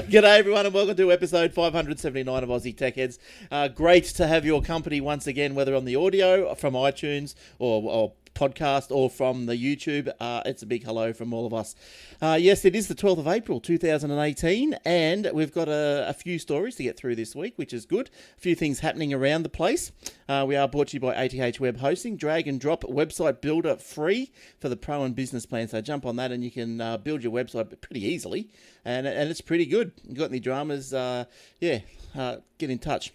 G'day everyone and welcome to episode 579 of Aussie Tech Heads. Great to have your company once again, whether on the audio from iTunes or podcast or from the YouTube. It's a big hello from all of us. Yes, it is the 12th of April 2018 and we've got a few stories to get through this week, which is good. A few things happening around the place. We are brought to you by ATH Web Hosting, drag and drop website builder free for the pro and business plan. So jump on that and you can build your website pretty easily and it's pretty good. You got any dramas? Get in touch.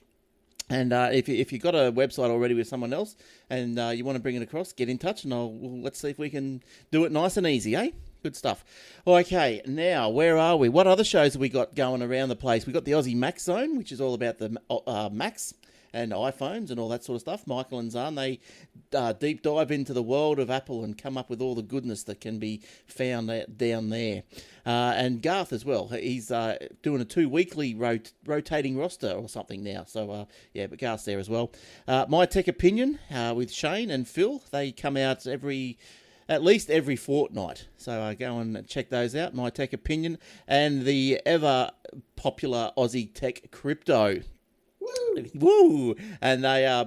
And if you've got a website already with someone else and you want to bring it across, get in touch and let's see if we can do it nice and easy, eh? Good stuff. Okay, now, where are we? What other shows have we got going around the place? We've got the Aussie Mac Zone, which is all about the Macs and iPhones and all that sort of stuff. Michael and Zahn, they deep dive into the world of Apple and come up with all the goodness that can be found down there. And Garth as well. He's doing a 2-weekly rotating roster or something now. So, but Garth's there as well. My Tech Opinion with Shane and Phil. They come out at least every fortnight. So go and check those out. My Tech Opinion and the ever popular Aussie Tech Crypto. Woo! And they are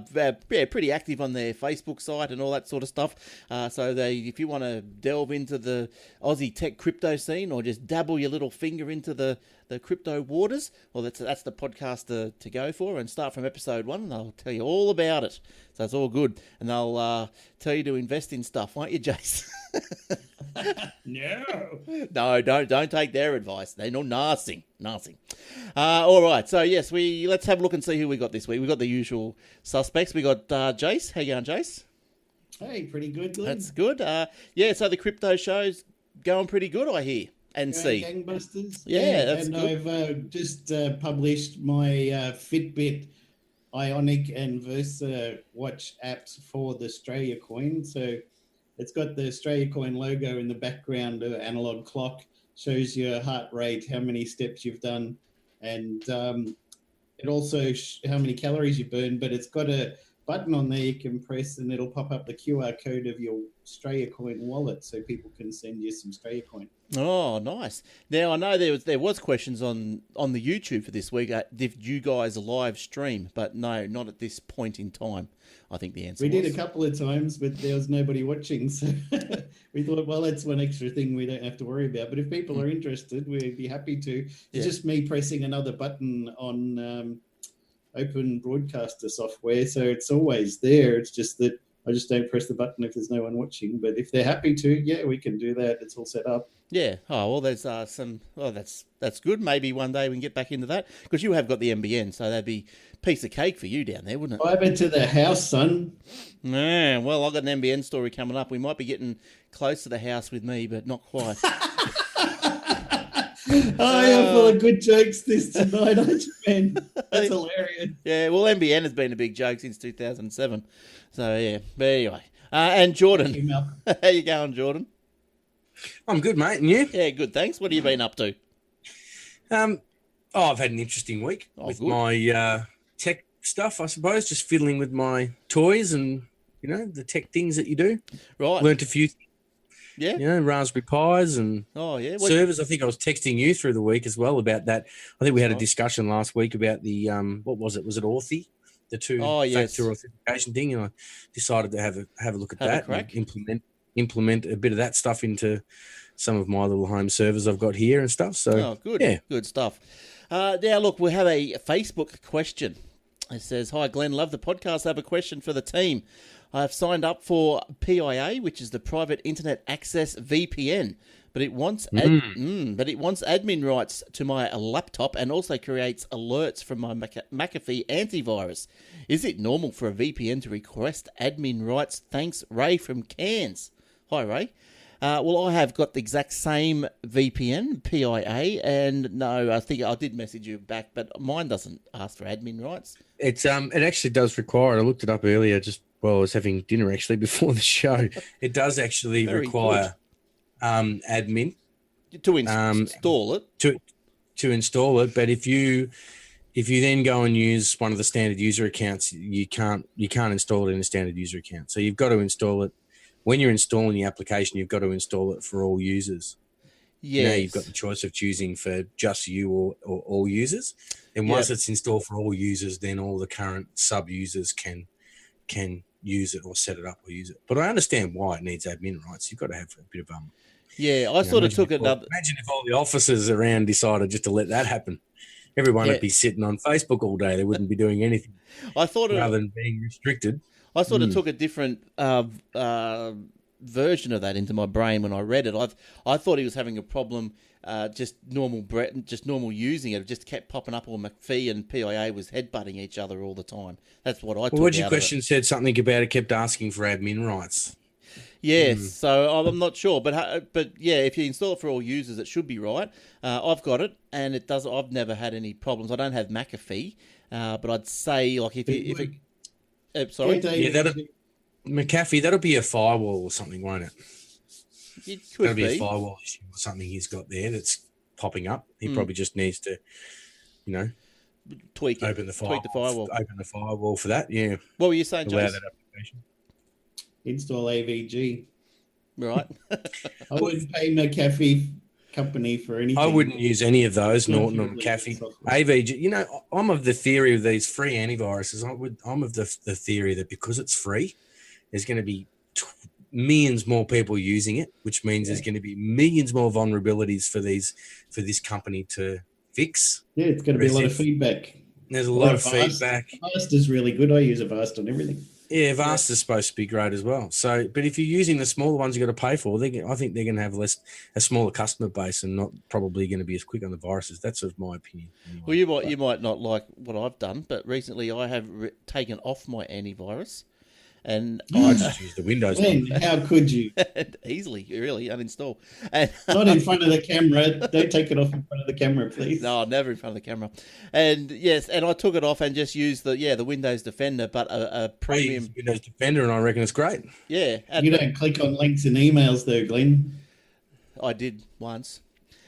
pretty active on their Facebook site and all that sort of stuff. If you want to delve into the Aussie tech crypto scene or just dabble your little finger into the crypto waters, well, that's the podcast to go for. And start from episode 1, and they'll tell you all about it. So it's all good, and they'll tell you to invest in stuff, won't you, Jace? No, don't take their advice. They're not nasty. All right, so yes, let's have a look and see who we got this week. We got the usual suspects. We got Jace. How you going, Jace? Hey, pretty good. That's good. So the crypto show's going pretty good, I hear and see. Gangbusters. Yeah, that's and good. I've just published my Fitbit Ionic and Versa watch apps for the Australia coin. So it's got the Australia coin logo in the background, an analog clock, shows your heart rate, how many steps you've done, and it also how many calories you burn, but it's got a button on there you can press and it'll pop up the QR code of your Australia coin wallet so people can send you some Australia coin. Oh, nice. Now, I know there was questions on the YouTube for this week. Did you guys live stream? But no, not at this point in time. I think the answer We did a couple of times, but there was nobody watching. So we thought, well, that's one extra thing we don't have to worry about. But if people are interested, we'd be happy to. It's just me pressing another button on Open Broadcaster software. So it's always there. It's just that I just don't press the button if there's no one watching. But if they're happy to, we can do that. It's all set up. Yeah. Oh, well, there's some... Oh, that's good. Maybe one day we can get back into that. Because you have got the NBN, so that'd be a piece of cake for you down there, wouldn't it? Fiber to the house, son. Yeah, well, I've got an NBN story coming up. We might be getting close to the house with me, but not quite. I am full of good jokes this tonight, aren't you, man? That's hilarious. Yeah, well, NBN has been a big joke since 2007. So, yeah. But anyway. And Jordan. How you going, Jordan? I'm good, mate. And you? Yeah, good, thanks. What have you been up to? I've had an interesting week with my tech stuff, I suppose, just fiddling with my toys and, the tech things that you do. Right. Learned a few things. Yeah. Raspberry Pis and servers. I think I was texting you through the week as well about that. I think we had a discussion last week about the, what was it? Was it Authy? The two-factor authentication thing. And I decided to have a look at that and implement a bit of that stuff into some of my little home servers I've got here and stuff. So, good. Yeah. Good stuff. Now, look, we have a Facebook question. It says, "Hi, Glenn, love the podcast. I have a question for the team. I have signed up for PIA, which is the Private Internet Access VPN, but it wants admin rights to my laptop and also creates alerts from my McAfee antivirus. Is it normal for a VPN to request admin rights? Thanks, Ray from Cairns." Hi, Ray. Well, I have got the exact same VPN, PIA, and no, I think I did message you back, but mine doesn't ask for admin rights. It actually does require. I looked it up earlier, just while I was having dinner actually before the show. It does actually require admin to install it. To install it, but if you then go and use one of the standard user accounts, you can't install it in a standard user account. So you've got to install it. When you're installing the application, you've got to install it for all users. Yes. Now you've got the choice of choosing for just you or all users. And once it's installed for all users, then all the current sub-users can use it or set it up or use it. But I understand why it needs admin rights. You've got to have a bit of I sort of took another. Imagine if all the officers around decided just to let that happen. Everyone would be sitting on Facebook all day. They wouldn't be doing anything. I thought rather than being restricted. I sort of took a different version of that into my brain when I read it. I thought he was having a problem. Just normal using it. It just kept popping up. Or McPhee and PIA was headbutting each other all the time. That's what I. Well, what your question said something about it kept asking for admin rights. Yes, so I'm not sure, but yeah, if you install it for all users, it should be right. I've got it, and it does. I've never had any problems. I don't have McAfee, but I'd say like sorry, McAfee. That'll be a firewall or something, won't it? It could that'll be a firewall issue or something he's got there that's popping up. He probably just needs to, tweak it. Open the firewall. Open the firewall for that. Yeah. What were you saying, Allow Jason? that application. Install AVG. Right. I wouldn't pay McAfee company for anything. I wouldn't use any of those, Norton or McAfee. AVG, I'm of the theory of these free antiviruses. I'm of the theory that because it's free, there's going to be millions more people using it, which means there's going to be millions more vulnerabilities for this company to fix. Yeah, it's going to be a lot of feedback. There's a lot of feedback. Avast is really good. I use Avast on everything. Yeah, Avast is supposed to be great as well. So, but if you're using the smaller ones you've got to pay for, I think they're going to have a smaller customer base and not probably going to be as quick on the viruses. That's sort of my opinion. Anyway. Well, you might not like what I've done, but recently I have taken off my antivirus. And I just use the Windows one. How could you? Easily, really, uninstall. And not in front of the camera. Don't take it off in front of the camera, please. No, never in front of the camera. And yes, and I took it off and just used the Windows Defender, but a premium Windows Defender, and I reckon it's great. Yeah. You don't click on links in emails though, Glenn. I did once.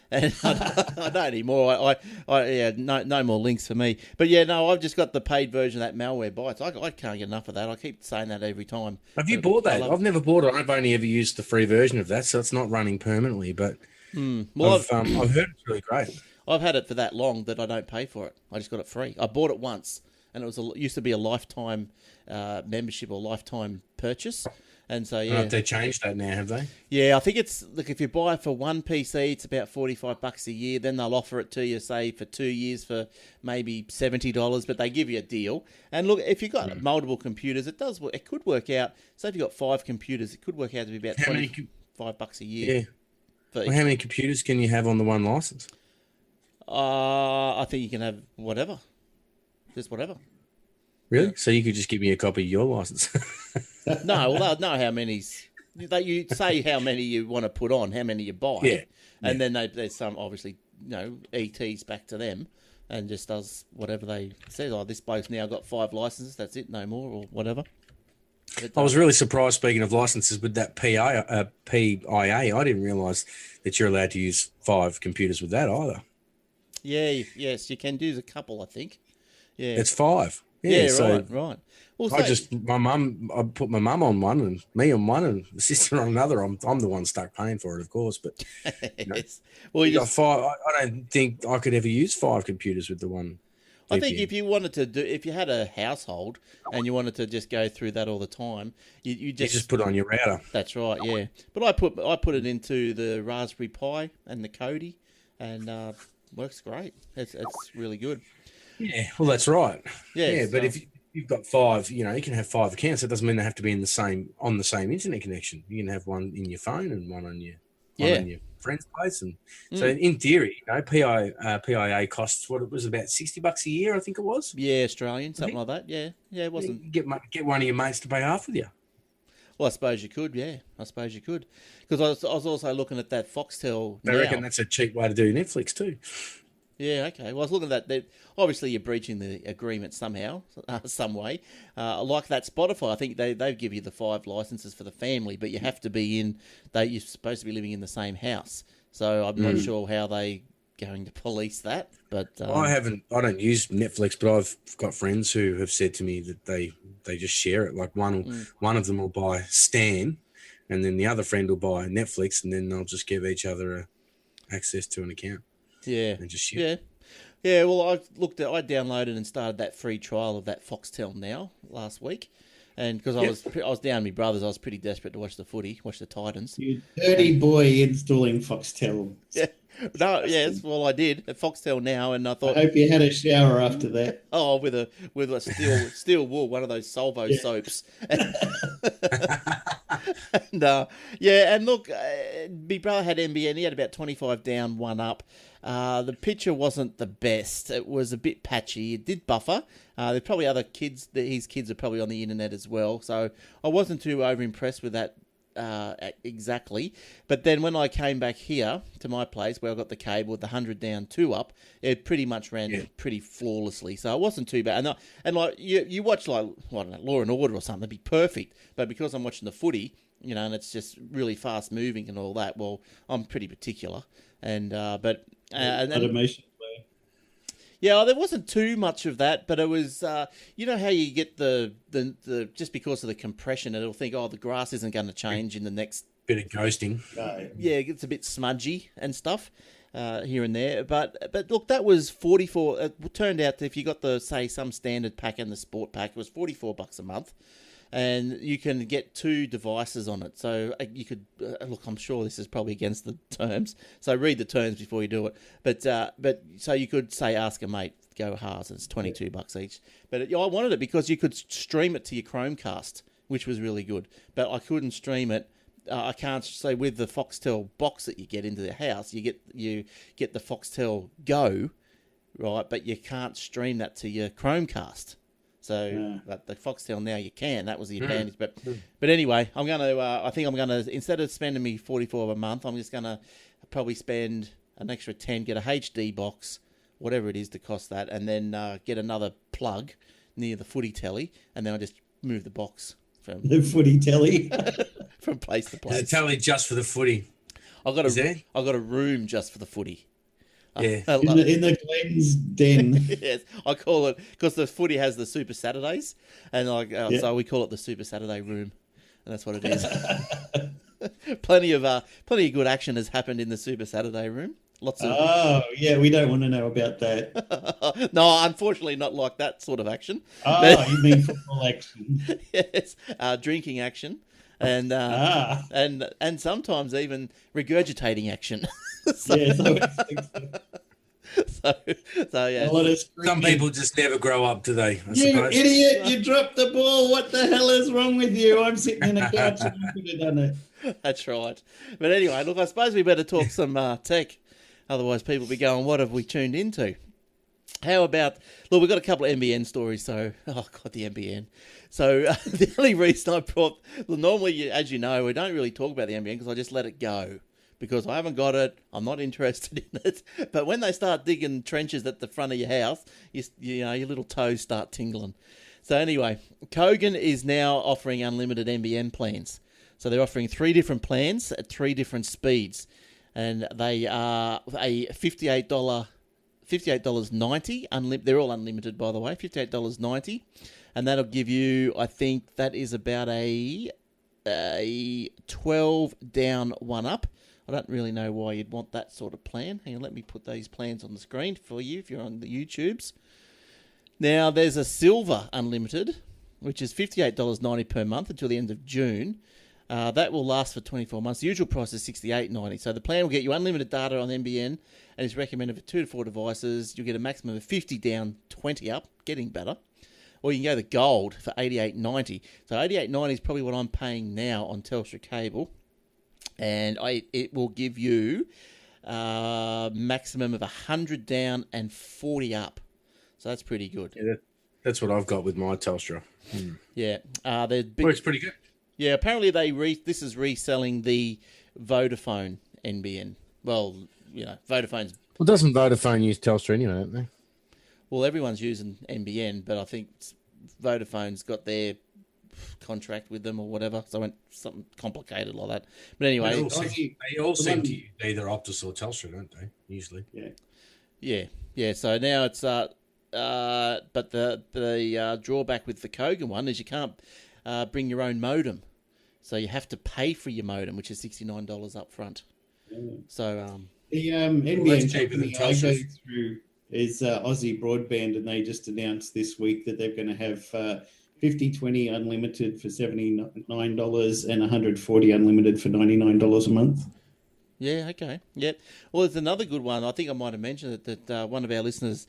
And I don't anymore. No more links for me. But yeah, no, I've just got the paid version of that Malware Bytes. I can't get enough of that. I keep saying that every time. Have you bought that? I've never bought it. I've only ever used the free version of that, so it's not running permanently. But I've heard it's really great. I've had it for that long that I don't pay for it. I just got it free. I bought it once, and it used to be a lifetime membership or lifetime purchase. And so, yeah. They changed that now, have they? Yeah, I think if you buy it for one PC, it's about $45 a year. Then they'll offer it to you, say, for 2 years for maybe $70, but they give you a deal. And look, if you've got multiple computers, it could work out. So if you've got 5 computers, it could work out to be about $25 a year. Yeah. Well, how many computers can you have on the one license? I think you can have whatever. Just whatever. Really? So you could just give me a copy of your license? No, well, they'll know how many. You say how many you want to put on, how many you buy, and then there's some obviously ETs back to them, and just does whatever they say. Oh, this bloke's now got 5 licenses. That's it, no more or whatever. I was really surprised. Speaking of licenses, with that PIA, I didn't realise that you're allowed to use 5 computers with that either. Yeah, yes, you can use a couple, I think. Yeah, it's 5. Yeah, so right. Well, I put my mum on one and me on one and the sister on another. I'm the one stuck paying for it, of course. But yes. Well, you got 5. I don't think I could ever use 5 computers with the one. I think if you wanted to if you had a household and you wanted to just go through that all the time, you just put it on your router. That's right, yeah. But I put it into the Raspberry Pi and the Kodi, and works great. It's really good. Yeah, well, that's right. Yeah, but if you've got 5, you can have 5 accounts. It doesn't mean they have to be on the same internet connection. You can have one in your phone and one on your friend's place. And so, in theory, PIA costs what it was about $60 a year, I think it was. Yeah, Australian, something like that. Yeah, it wasn't. Get one of your mates to pay half with you. Well, I suppose you could. Yeah, I suppose you could. Because I was also looking at that Foxtel. I reckon that's a cheap way to do Netflix too. Yeah, okay. Well, I was looking at that. Obviously, you're breaching the agreement somehow, some way. Like that Spotify, I think they give you the 5 licenses for the family, but you have to be you're supposed to be living in the same house. So I'm not sure how they going to police that. But I don't use Netflix, but I've got friends who have said to me that they just share it. Like one of them will buy Stan, and then the other friend will buy Netflix, and then they'll just give each other access to an account. Yeah. And just shit. Yeah. Yeah, well, I downloaded and started that free trial of that Foxtel Now last week. And because I was down with my brothers, I was pretty desperate to watch the Titans. You dirty boy installing Foxtel. Yeah. No, yes, well, I did at Foxtel Now, and I thought. I hope you had a shower after that. Oh, with a steel wool, one of those Solvo soaps. And and look, my brother had NBN. He had about 25 down, 1 up. The picture wasn't the best. It was a bit patchy. It did buffer. There's probably other kids. His kids are probably on the internet as well. So I wasn't too over impressed with that exactly. But then when I came back here to my place where I got the cable with the 100 down, 2 up, it pretty much ran pretty flawlessly. So it wasn't too bad. And like you watch like, I don't know, Law and Order or something, it'd be perfect. But because I'm watching the footy, you know, and it's just really fast moving and all that, well, I'm pretty particular. And automation. Yeah, there wasn't too much of that, but it was, you know how you get the just because of the compression, it'll think, oh, the grass isn't going to change in the next... Bit of ghosting. Yeah, it gets a bit smudgy and stuff here and there. But look, that was 44... It turned out that if you got the, say, some standard pack and the sport pack, it was $44 a month. And you can get 2 devices on it. So you could look. I'm sure this is probably against the terms. So read the terms before you do it. But so you could say ask a mate, go halves, and it's $22 each. But I wanted it because you could stream it to your Chromecast, which was really good. But I couldn't stream it. I can't say with the Foxtel box that you get into the house. You get the Foxtel Go, right? But you can't stream that to your Chromecast. So, but the Foxtel Now you can. That was the advantage. But anyway, I'm going to. I think I'm going to, instead of spending me $44 a month, I'm just going to probably spend an extra $10, get a HD box, whatever it is to cost that, and then get another plug near the footy telly, and then I just move the box from the footy telly from place to place. The telly just for the footy. I've got a room just for the footy. Yeah, in the Glens den. Yes, I call it because the footy has the Super Saturdays, and so we call it the Super Saturday room, and that's what it is. plenty of good action has happened in the Super Saturday room. Lots of. Oh yeah, we don't want to know about that. No, unfortunately, not like that sort of action. Oh, but, you mean football action? Yes, drinking action, and sometimes even regurgitating action. So yeah. A lot of some people just never grow up, do they? You idiot! You dropped the ball. What the hell is wrong with you? I'm sitting in a couch and I could have done it. That's right. But anyway, look, I suppose we better talk some tech. Otherwise, people will be going, "What have we tuned into?" How about, look, we've got a couple of NBN stories, so, oh, God, the NBN. So, the only reason I brought, well, normally, as you know, we don't really talk about the NBN because I just let it go. Because I haven't got it, I'm not interested in it. But when they start digging trenches at the front of your house, you know, your little toes start tingling. So anyway, Kogan is now offering unlimited NBN plans. So they're offering 3 different plans at 3 different speeds. And they are a $58.90. They're all unlimited, by the way, $58.90. And that'll give you, I think that is about a 12 down, 1 up. I don't really know why you'd want that sort of plan. Hang on, let me put these plans on the screen for you if you're on the YouTubes. Now, there's a Silver Unlimited, which is $58.90 per month until the end of June. That will last for 24 months. The usual price is $68.90. So the plan will get you unlimited data on NBN and is recommended for 2 to 4 devices. You'll get a maximum of 50 down, 20 up, getting better. Or you can go the Gold for $88.90. So $88.90 is probably what I'm paying now on Telstra Cable. And it will give you a maximum of 100 down and 40 up. So that's pretty good. Yeah, that's what I've got with my Telstra. Yeah. Works pretty good. Yeah, apparently this is reselling the Vodafone NBN. Well, you know, Vodafone's... Well, doesn't Vodafone use Telstra anyway, don't they? Well, everyone's using NBN, but I think Vodafone's got their contract with them or whatever, so I went something complicated like that. But anyway, they all seem to use either Optus or Telstra, don't they? Usually, yeah. So now it's but the drawback with the Kogan one is you can't bring your own modem, so you have to pay for your modem, which is $69 up front. So The NBN company I go through is Aussie Broadband, and they just announced this week that they're going to have 50/20 unlimited for $79 and 140 unlimited for $99 a month. Yeah, okay. Yep. Well, there's another good one. I think I might have mentioned it, that one of our listeners,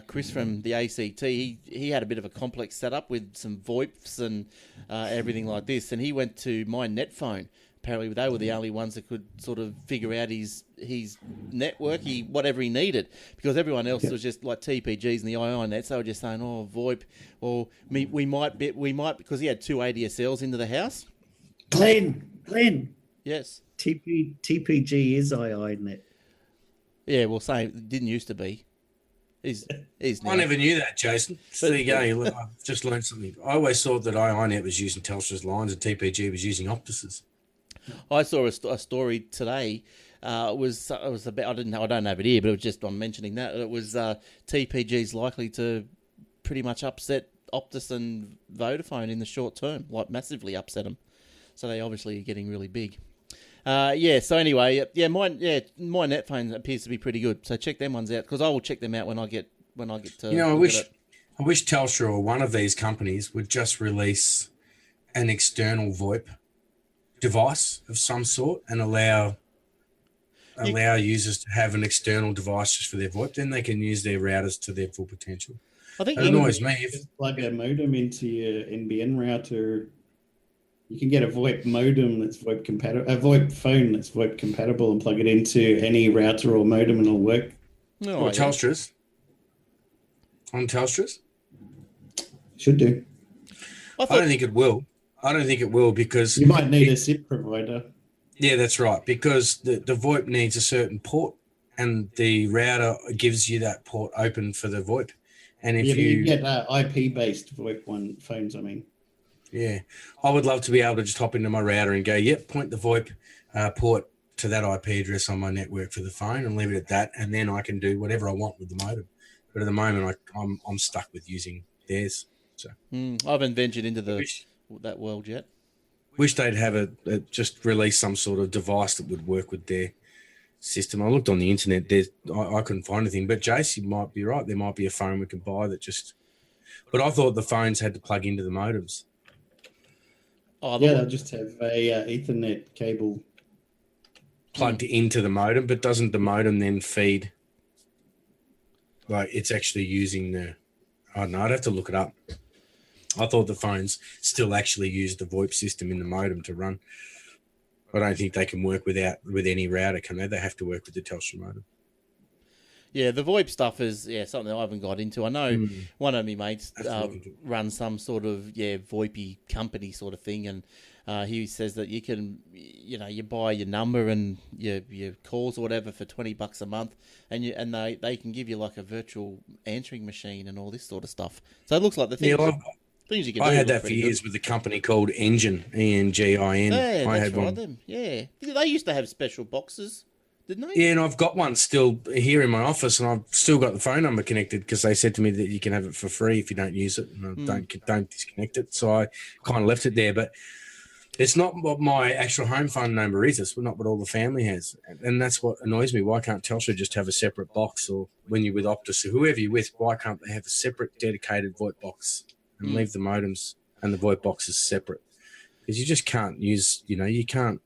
Chris from the ACT, he had a bit of a complex setup with some VoIPs and everything like this, and he went to My Net Phone. Apparently, they were the only ones that could sort of figure out his network, whatever he needed, because everyone else was just like TPGs and the II nets. They were just saying, "Oh, VoIP," or we might because he had two ADSLs into the house. Glenn. Yes. TPG is IINet. Yeah, well, same. It didn't used to be. He's I never knew that, Jason. So there you go. I've just learned something. I always thought that IINet was using Telstra's lines and TPG was using Optus's. I saw a story today. It was about, I don't have it here, but it was just on mentioning that it was TPG's likely to pretty much upset Optus and Vodafone in the short term, like massively upset them. So they obviously are getting really big. So anyway, my net phone appears to be pretty good. So check them ones out, because I will check them out when I get to. I wish Telstra or one of these companies would just release an external VoIP device of some sort and allow users to have an external device just for their VoIP. Then they can use their routers to their full potential. I think it annoys me. Just plug a modem into your NBN router. You can get a VoIP modem that's VoIP compatible, a VoIP phone that's VoIP compatible, and plug it into any router or modem, and it'll work. Or Telstra's. On Telstra's? Should do. I don't think it will. Because you might need a SIP provider. Yeah, that's right. Because the VoIP needs a certain port, and the router gives you that port open for the VoIP. And if you get IP-based VoIP phones, I mean. Yeah, I would love to be able to just hop into my router and go, point the VoIP port to that IP address on my network for the phone and leave it at that, and then I can do whatever I want with the modem. But at the moment, I'm stuck with using theirs. So I haven't ventured into that world yet. Wish they'd have just release some sort of device that would work with their system. I looked on the internet. I couldn't find anything. But Jace, you might be right. There might be a phone we can buy that just. But I thought the phones had to plug into the modems. Oh, they'll just have a Ethernet cable plugged into the modem, but doesn't the modem then feed? Like it's actually using the. I don't know. I'd have to look it up. I thought the phones still actually use the VoIP system in the modem to run. I don't think they can work with any router, can they? They have to work with the Telstra modem. Yeah, the VoIP stuff is something I haven't got into. I know one of my mates runs some sort of VoIP company sort of thing, and he says that you can, you buy your number and your calls or whatever for $20 a month, and they can give you like a virtual answering machine and all this sort of stuff. So it looks like the thing. Things you can do. I had that for years with a company called Engine, ENGIN. Yeah, that's right. Them. Yeah, they used to have special boxes. Didn't they? Yeah, and I've got one still here in my office, and I've still got the phone number connected because they said to me that you can have it for free if you don't use it, and don't disconnect it. So I kind of left it there, but it's not what my actual home phone number is. It's not what all the family has, and that's what annoys me. Why can't Telstra just have a separate box, or when you're with Optus or whoever you're with, why can't they have a separate dedicated VoIP box and leave the modems and the VoIP boxes separate? Because you just can't use, you can't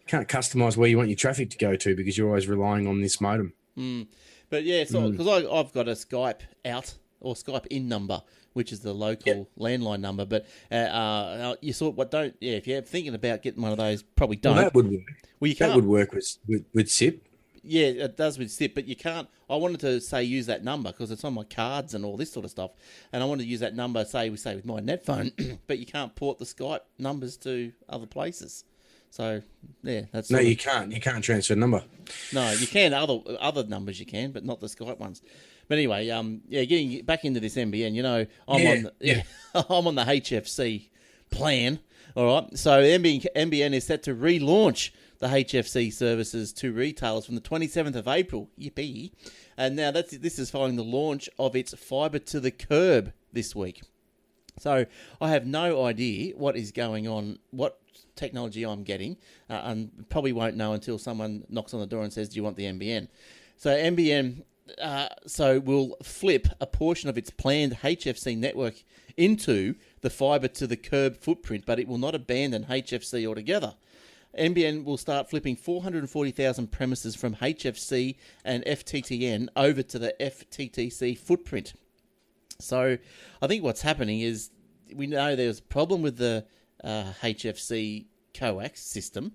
customize where you want your traffic to go to because you're always relying on this modem. But yeah, so because I've got a Skype out or Skype in number, which is the local landline number. But you sort what don't if you're thinking about getting one of those, probably don't. Well, that would work. Well, you can't. That would work with SIP. Yeah, it does with SIP, but you can't. I wanted to say use that number because it's on my cards and all this sort of stuff, and I wanted to use that number. Say with my net phone, but you can't port the Skype numbers to other places. So yeah, that's you can't. You can't transfer the number. No, you can other numbers you can, but not the Skype ones. But anyway, getting back into this NBN, I'm on the HFC plan. All right, so NBN is set to relaunch the HFC services to retailers from the 27th of April. Yippee! And now this is following the launch of its fibre to the curb this week. So I have no idea what is going on, what technology I'm getting, and probably won't know until someone knocks on the door and says, do you want the NBN? So NBN will flip a portion of its planned HFC network into the fibre to the curb footprint, but it will not abandon HFC altogether. NBN will start flipping 440,000 premises from HFC and FTTN over to the FTTC footprint. So I think what's happening is we know there's a problem with the HFC coax system.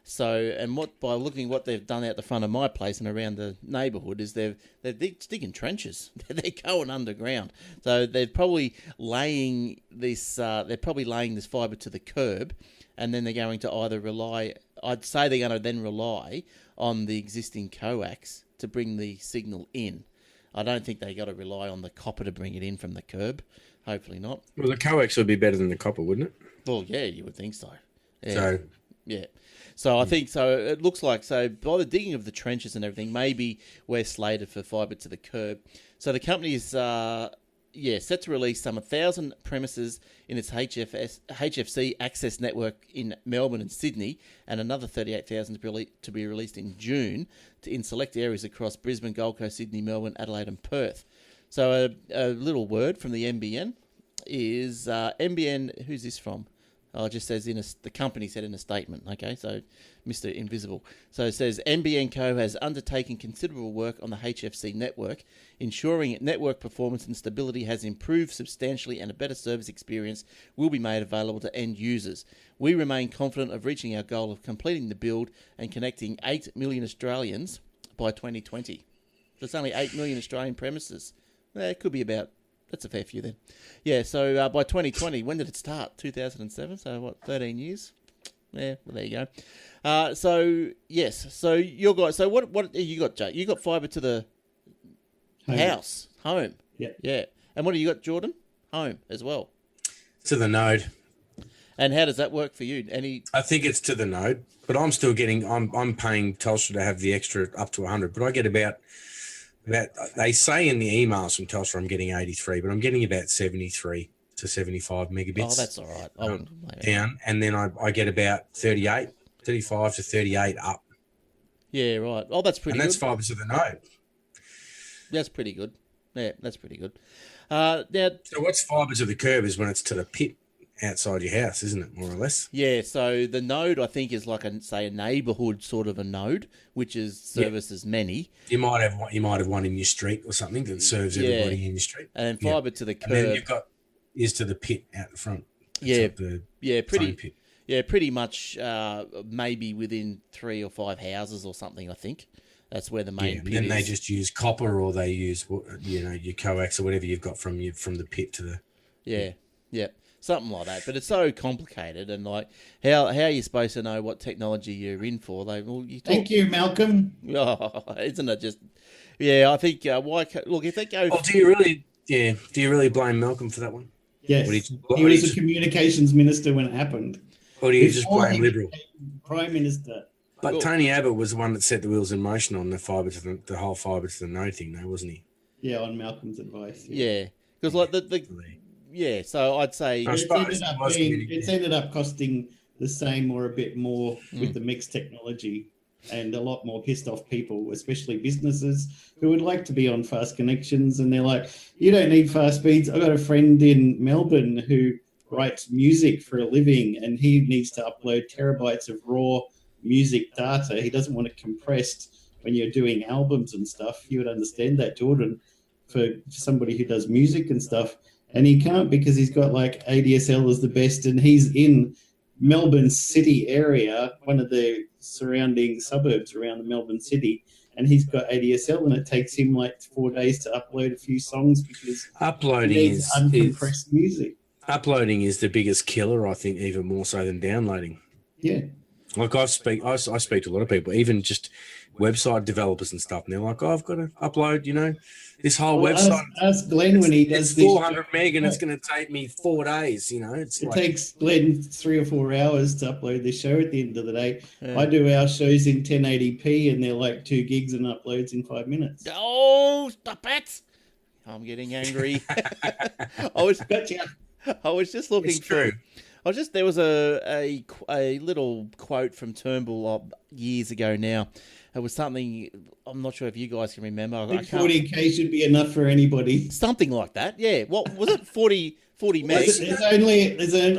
So, and by looking what they've done out the front of my place and around the neighbourhood is they're digging trenches. They're going underground. So they're probably laying this fibre to the curb, and then they're going to either rely on the existing coax to bring the signal in. I don't think they got to rely on the copper to bring it in from the curb. Hopefully not. Well, the coax would be better than the copper, wouldn't it? Well, yeah, you would think so. Yeah. So, yeah. So I think so. It looks like so by the digging of the trenches and everything, maybe we're slated for fibre to the curb. So the company is set to release some 1,000 premises in its HFC access network in Melbourne and Sydney, and another 38,000 to be released in June in select areas across Brisbane, Gold Coast, Sydney, Melbourne, Adelaide and Perth. So a little word from the NBN is NBN. Who's this from? Oh, it just says the company said in a statement. Okay, so Mr. Invisible. So it says NBN Co has undertaken considerable work on the HFC network, ensuring network performance and stability has improved substantially, and a better service experience will be made available to end users. We remain confident of reaching our goal of completing the build and connecting 8 million Australians by 2020. So it's only 8 million Australian premises. It could be about. That's a fair few then. Yeah, so by 2020, when did it start? 2007, so what, 13 years? Yeah, well, there you go. So, yes, so your guys, so what you got, Jay? You got fibre to the home. Yeah. Yeah. And what do you got, Jordan? Home as well. To the node. And how does that work for you? I think it's to the node, but I'm still getting, I'm paying Telstra to have the extra up to 100, but I get about they say in the emails from Telstra I'm getting 83, but I'm getting about 73 to 75 megabits. Oh, that's all right. I wouldn't complain. Down, and then I get about 35 to 38 up. Yeah, right. Oh, that's pretty good. And that's fibre to the node. That's pretty good. Yeah, that's pretty good. Now, so what's fibre to the curb is when it's to the pit outside your house, isn't it, more or less? Yeah, so the node, I think, is like a neighbourhood sort of a node, which services many. You might have one in your street or something that serves everybody in your street. And then fibre to the curb. And then you've got is to the pit out the front. Pretty much maybe within 3 or 5 houses or something, I think. That's where the main pit is. And then they just use copper, or they use your coax or whatever you've got from the pit to the... Yeah. Something like that, but it's so complicated, and like how are you supposed to know what technology you're in for? Thank you, Malcolm. Oh, isn't it just? Yeah, I think look if they go. Oh, do you really? Yeah, do you really blame Malcolm for that one? Yes, he was a communications minister when it happened. Or do you just blame Liberal? Prime Minister. But Tony Abbott was the one that set the wheels in motion on the fibre to the whole fibre to the node thing, though, wasn't he? Yeah, on Malcolm's advice. Yeah, because like the. Yeah, so I'd say it's ended up costing the same or a bit more with the mixed technology, and a lot more pissed off people, especially businesses who would like to be on fast connections, and they're like, you don't need fast speeds. I've got a friend in Melbourne who writes music for a living, and he needs to upload terabytes of raw music data. He doesn't want it compressed when you're doing albums and stuff. You would understand that, Jordan, for somebody who does music and stuff. And he can't because he's got like ADSL is the best, and he's in Melbourne City area, one of the surrounding suburbs around the Melbourne City, and he's got ADSL, and it takes him like 4 days to upload a few songs because uploading is uncompressed music. Uploading is the biggest killer, I think, even more so than downloading. Yeah. Like I speak to a lot of people, even just website developers and stuff, and they're like, I've got to upload, this whole website. Ask Glenn when he does it's 400 meg and it's going to take me 4 days, It takes Glenn 3 or 4 hours to upload the show at the end of the day. Yeah. I do our shows in 1080p and they're like 2 gigs and uploads in 5 minutes. Oh, stop it. I'm getting angry. Gotcha. I was just looking for. There was a little quote from Turnbull years ago now. It was something, I'm not sure if you guys can remember. I think 40K should be enough for anybody. Something like that, yeah. What was it, 40 meg?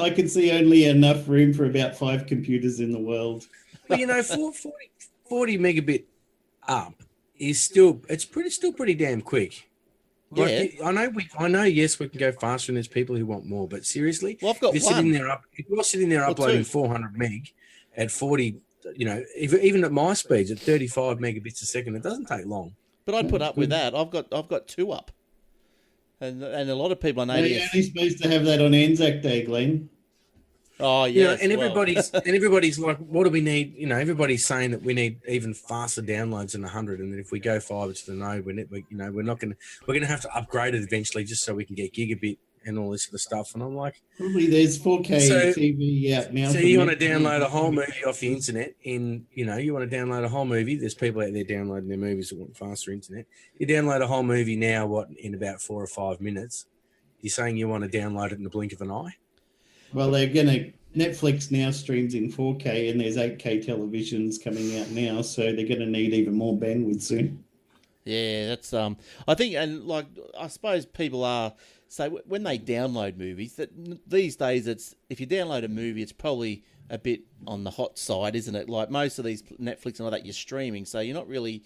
I can see only enough room for about 5 computers in the world. Well, 40 megabit up is still pretty damn quick. Like, Yeah, I know. Yes, we can go faster, and there's people who want more. But seriously, well, I've got if you're sitting there uploading 400 meg at 40, even at my speeds at 35 megabits a second, it doesn't take long. But I'd put up with that. I've got 2 up, and a lot of people I know. You're only supposed to have that on Anzac Day, Glenn. Oh yeah, everybody's like, what do we need? Everybody's saying that we need even faster downloads than 100, and that if we go fiber to the node, we're going to have to upgrade it eventually just so we can get gigabit and all this sort of stuff. And I'm like, probably there's 4K TV out now. So you want to download a whole movie off the internet? You want to download a whole movie? There's people out there downloading their movies that want faster internet. You download a whole movie now, in about 4 or 5 minutes? You're saying you want to download it in the blink of an eye? Well, Netflix now streams in 4K, and there's 8K televisions coming out now, so they're going to need even more bandwidth soon. Yeah, that's I think, and like I suppose people are when they download movies that these days if you download a movie, it's probably a bit on the hot side, isn't it? Like most of these Netflix and all that, you're streaming, so you're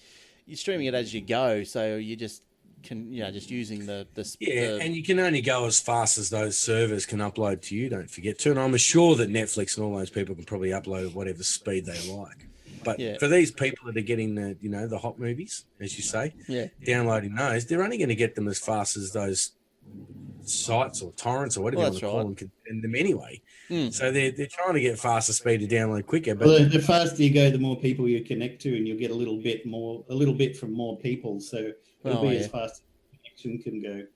streaming it as you go, so you just just using and you can only go as fast as those servers can upload to you. Don't forget to, and I'm sure that Netflix and all those people can probably upload at whatever speed they like. But for these people that are getting the hot movies, as you say, downloading those, they're only going to get them as fast as those sites or torrents or whatever you want to call them can send them anyway. So they're trying to get faster speed to download quicker. But the faster you go, the more people you connect to, and you'll get a little bit from more people. So it'll be as fast as the connection can go.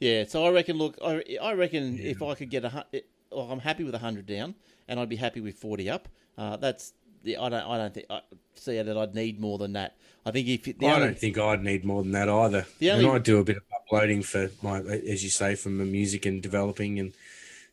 Yeah, so I reckon. Look, I reckon if I could get I'm happy with 100 down, and I'd be happy with 40 up. I don't think that I'd need more than that. I think I don't think I'd need more than that either. And I do a bit of uploading for as you say, for my music and developing and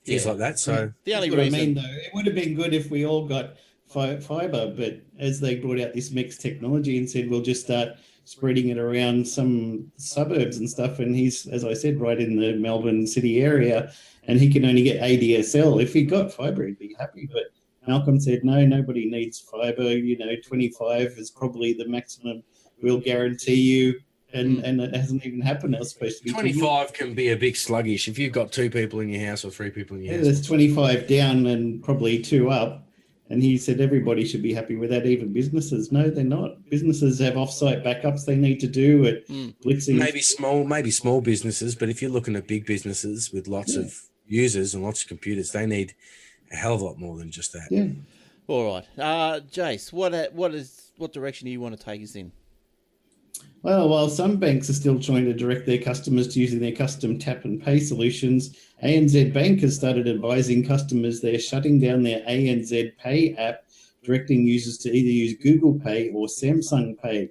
things like that. So the only reason, I mean, though, it would have been good if we all got fiber, but as they brought out this mixed technology and said we'll just start spreading it around some suburbs and stuff, and he's, as I said, right in the Melbourne city area, and he can only get ADSL. If he got fiber, he'd be happy, but Malcolm said, no, nobody needs fiber. 25 is probably the maximum we'll guarantee you. And it hasn't even happened. It was supposed to be 25 can be a bit sluggish. If you've got 2 people in your house or 3 people in your house. There's 25 down and probably 2 up. And he said everybody should be happy with that, even businesses. No, they're not. Businesses have off-site backups they need to do at blitzing. Maybe small businesses, but if you're looking at big businesses with lots of users and lots of computers, they need a hell of a lot more than just that. Yeah. All right. Jace, what direction do you want to take us in? Well, while some banks are still trying to direct their customers to using their custom tap and pay solutions, ANZ Bank has started advising customers they're shutting down their ANZ Pay app, directing users to either use Google Pay or Samsung Pay.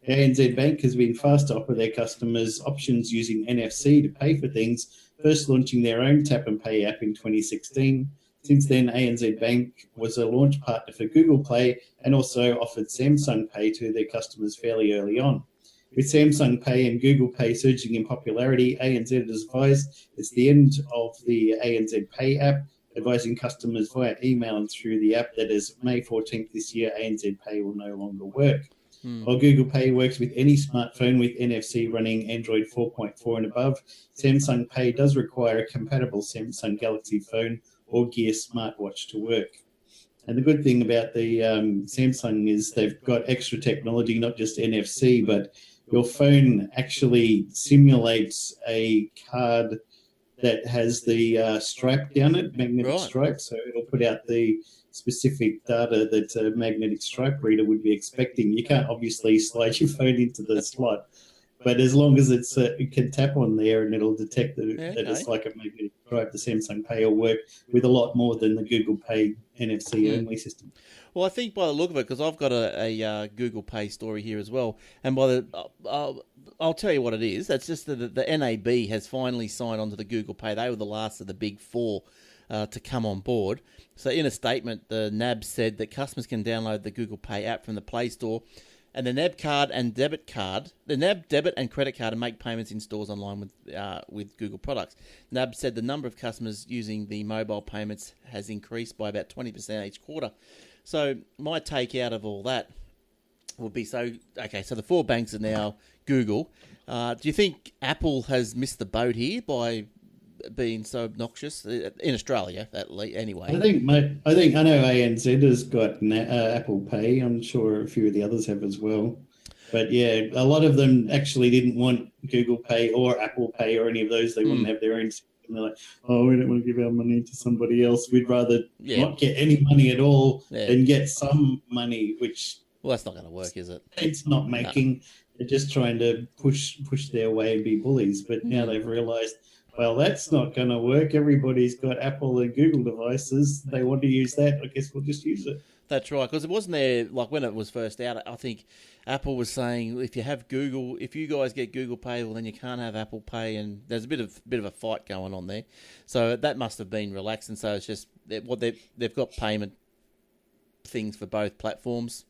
ANZ Bank has been fast to offer their customers options using NFC to pay for things, first launching their own tap and pay app in 2016. Since then, ANZ Bank was a launch partner for Google Play and also offered Samsung Pay to their customers fairly early on. With Samsung Pay and Google Pay surging in popularity, ANZ has advised it's the end of the ANZ Pay app, advising customers via email and through the app that as May 14th this year, ANZ Pay will no longer work. While Google Pay works with any smartphone with NFC running Android 4.4 and above, Samsung Pay does require a compatible Samsung Galaxy phone or Gear smartwatch to work. And the good thing about the Samsung is they've got extra technology, not just NFC, but your phone actually simulates a card that has the stripe down it, magnetic stripe. So it'll put out the specific data that a magnetic stripe reader would be expecting. You can't obviously slide your phone into the slot, But as long as it can tap on there and it'll detect that it's like a magnetic drive, the Samsung Pay will work with a lot more than the Google Pay NFC only system. Well, I think by the look of it, because I've got a Google Pay story here as well, and by the I'll tell you what it is. That's just that the NAB has finally signed on to the Google Pay. They were the last of the big four to come on board. So in a statement, the NAB said that customers can download the Google Pay app from the Play Store, and the NAB debit and credit card, and make payments in stores online with Google products. NAB said the number of customers using the mobile payments has increased by about 20% each quarter. So my take out of all that would be, so the four banks are now Google. Do you think Apple has missed the boat here by being so obnoxious in Australia, anyway? I know ANZ has got Apple Pay. I'm sure a few of the others have as well. But yeah, a lot of them actually didn't want Google Pay or Apple Pay or any of those. They wouldn't have their own system. They're like, oh, we don't want to give our money to somebody else. We'd rather not get any money at all and get some money, which... Well, that's not going to work, is it? It's not making... No. They're just trying to push their way and be bullies. But now they've realised, well, that's not going to work. Everybody's got Apple and Google devices. They want to use that. I guess we'll just use it. That's right, because it wasn't there, like when it was first out, I think Apple was saying, if you have Google, if you guys get Google Pay, well, then you can't have Apple Pay, and there's a bit of a fight going on there. So that must have been relaxed, and so it's just, they've got payment things for both platforms.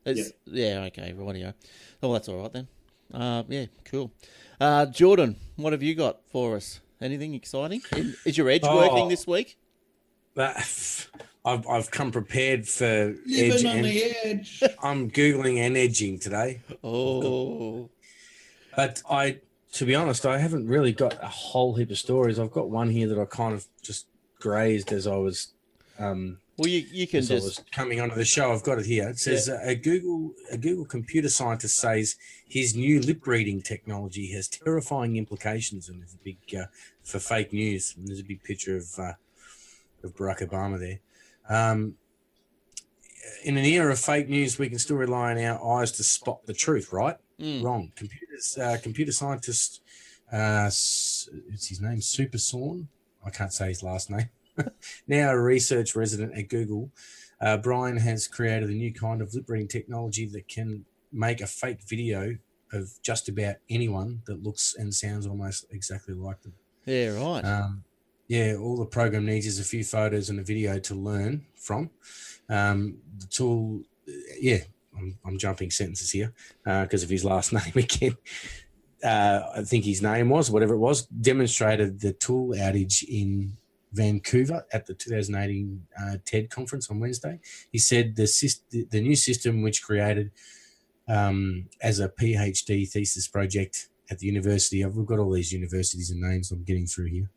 Yeah, okay, rightio. Oh, that's all right then. Yeah, cool. Jordan, what have you got for us? Anything exciting? Is your edge working this week? I've come prepared for Living on the edge. I'm Googling and edging today. Oh. But to be honest, I haven't really got a whole heap of stories. I've got one here that I kind of just grazed as I was... well, you can just... I was coming onto the show. I've got it here. It says a Google computer scientist says his new lip reading technology has terrifying implications, and there's a big for fake news. And there's a big picture of Barack Obama there. In an era of fake news, we can still rely on our eyes to spot the truth, right? Wrong. Computer scientist, it's his name, Super Sawn. I can't say his last name. Now a research resident at Google, Brian has created a new kind of lip reading technology that can make a fake video of just about anyone that looks and sounds almost exactly like them. Yeah, right. All the program needs is a few photos and a video to learn from. The tool, I'm jumping sentences here because of his last name again. I think his name was, whatever it was, demonstrated the tool outage in Vancouver at the 2018 TED conference on Wednesday. He said the new system, which created as a PhD thesis project at the university, we've got all these universities and names I'm getting through here,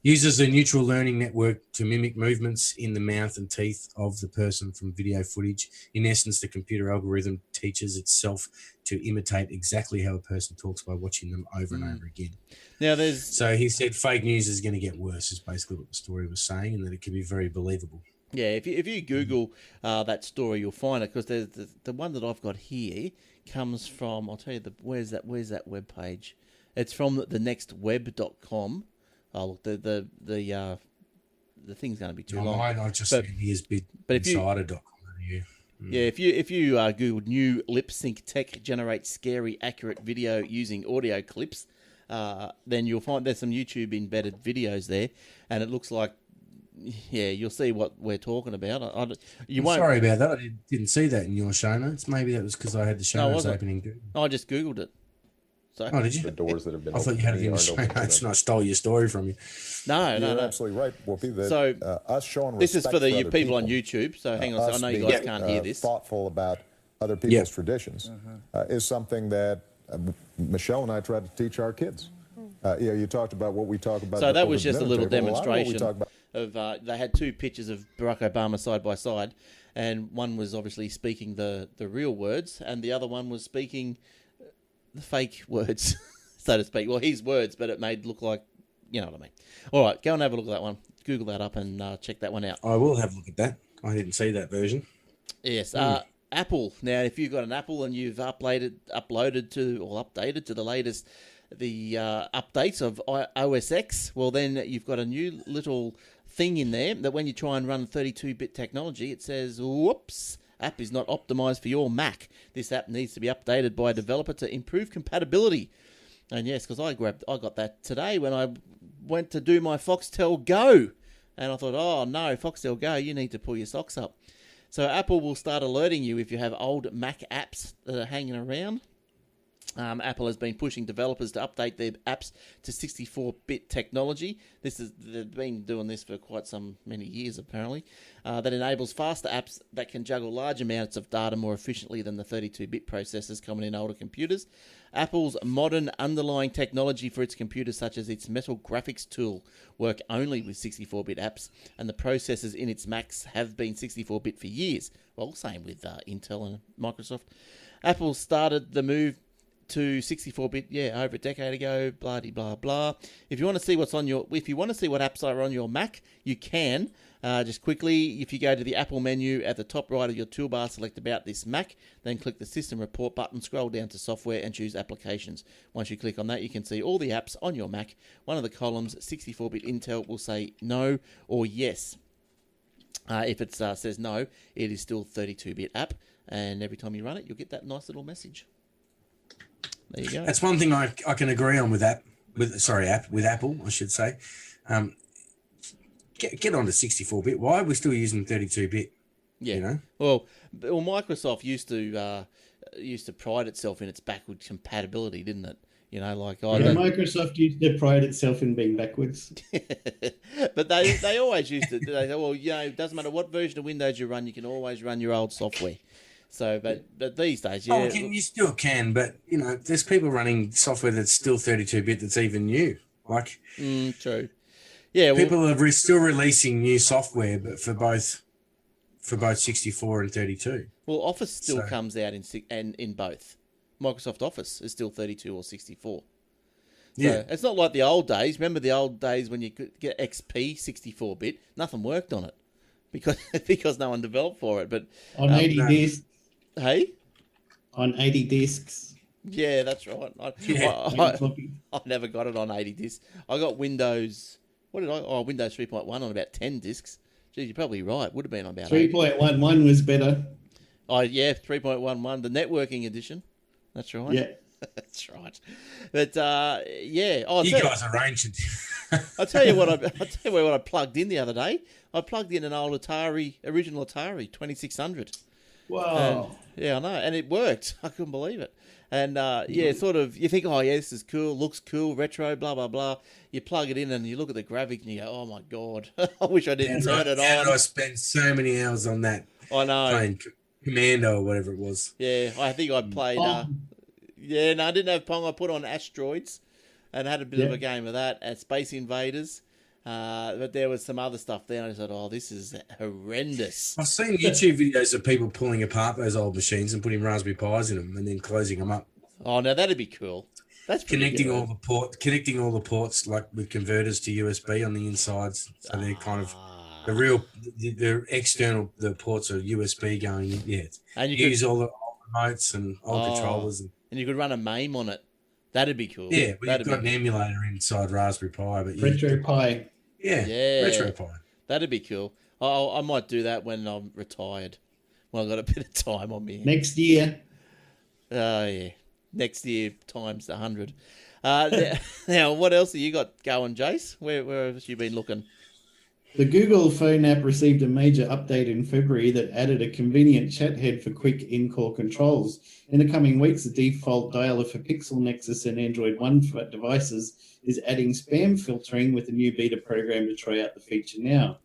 uses a neutral learning network to mimic movements in the mouth and teeth of the person from video footage. In essence, the computer algorithm teaches itself to imitate exactly how a person talks by watching them over and over again. Now, so he said fake news is going to get worse, is basically what the story was saying, and that it can be very believable. Yeah, if you Google that story, you'll find it, because the one that I've got here comes from, I'll tell you, where's that web page? It's from thenextweb.com. Oh, look, the thing's going to be too long. I just said here's insider.com. Yeah, if you Google new lip sync tech generates scary accurate video using audio clips, then you'll find there's some YouTube embedded videos there, and it looks like, you'll see what we're talking about. Sorry about that. I didn't see that in your show notes. Maybe that was because I had the show notes open in Google. I just Googled it. So, did you? The doors that have been I thought you had it in the show notes and I stole your story from you. No. You're absolutely right, Whoopi. So us showing this is for the people people on YouTube. So hang on, I know you guys can't hear this. Thoughtful about other people's traditions is something that Michelle and I try to teach our kids. You talked about what we talk about. So that was just a little demonstration of they had two pictures of Barack Obama side by side, and one was obviously speaking the real words, and the other one was speaking the fake words, so to speak. Well, his words, but it made look like, you know what I mean. All right, go and have a look at that one. Google that up and check that one out. I will have a look at that. I didn't see that version. Yes. Apple. Now, if you've got an Apple and you've updated to the latest updates of OS X, well, then you've got a new little thing in there that when you try and run 32-bit technology, it says, whoops, app is not optimized for your Mac. This app needs to be updated by a developer to improve compatibility. And yes, because I got that today when I went to do my Foxtel Go. And I thought, oh no, Foxtel Go, you need to pull your socks up. So Apple will start alerting you if you have old Mac apps that are hanging around. Apple has been pushing developers to update their apps to 64-bit technology. They've been doing this for quite many years, apparently. That enables faster apps that can juggle large amounts of data more efficiently than the 32-bit processors common in older computers. Apple's modern underlying technology for its computers, such as its Metal graphics tool, work only with 64-bit apps, and the processors in its Macs have been 64-bit for years. Well, same with Intel and Microsoft. Apple started the move to 64-bit, over a decade ago, blah blah blah. If you want to see what apps are on your Mac, you can. Just quickly, if you go to the Apple menu at the top right of your toolbar, select About This Mac, then click the System Report button, scroll down to Software and choose Applications. Once you click on that, you can see all the apps on your Mac. One of the columns, 64-bit Intel, will say no or yes. If it says no, it is still 32-bit app, and every time you run it, you'll get that nice little message. There you go. That's one thing I can agree on with Apple, I should say. Get on to 64-bit. Why are we still using 32-bit? Yeah. You know? Well, Microsoft used to pride itself in its backward compatibility, didn't it? You know, Microsoft used to pride itself in being backwards. But they always used to. They say, well, it doesn't matter what version of Windows you run, you can always run your old software. So, but these days, yeah. You still can, but, there's people running software that's still 32-bit that's even new. True. Yeah. People are still releasing new software, but for both 64 and 32. Well, Office still comes out in both. Microsoft Office is still 32 or 64. So it's not like the old days. Remember the old days when you could get XP 64-bit? Nothing worked on it because no one developed for it. But on 80 discs. Hey? On 80 discs. Yeah, that's right. I never got it on 80 discs. I got Windows. What did I? Oh, Windows 3.1 on about 10 discs. Geez, you're probably right. Would have been on about 3.11 was better. Oh, yeah, 3.11, the networking edition. That's right. Yeah. That's right. But, yeah. Oh, you guys are ancient. I'll tell you what I plugged in the other day. I plugged in an old original Atari 2600. Wow. Yeah, I know. And it worked. I couldn't believe it. And, sort of, you think, this is cool, looks cool, retro, blah, blah, blah. You plug it in and you look at the graphic and you go, oh, my God, I wish I didn't turn it on. And I spent so many hours on that. I know. Playing Commando or whatever it was. Yeah, I think I played... I didn't have Pong. I put on Asteroids and had a bit of a game of that at Space Invaders. But there was some other stuff there, and I thought, this is horrendous. I've seen YouTube videos of people pulling apart those old machines and putting Raspberry Pis in them and then closing them up. Oh, now that'd be cool. That's connecting all the ports like with converters to USB on the insides, so they're kind of the external ports are USB going in. Yeah, and you use all the old remotes and old controllers, and you could run a MAME on it. That'd be cool. Yeah, but you've got an emulator inside Raspberry Pi, but Retro Pi. Yeah, Retro Pi. That'd be cool. I might do that when I'm retired. When I've got a bit of time on me. Next year. Yeah. Next year times 100. Now, what else have you got going, Jace? Where have you been looking? The Google phone app received a major update in February that added a convenient chat head for quick in-call controls. In the coming weeks, the default dialer for Pixel, Nexus, and Android One devices is adding spam filtering with a new beta program to try out the feature now.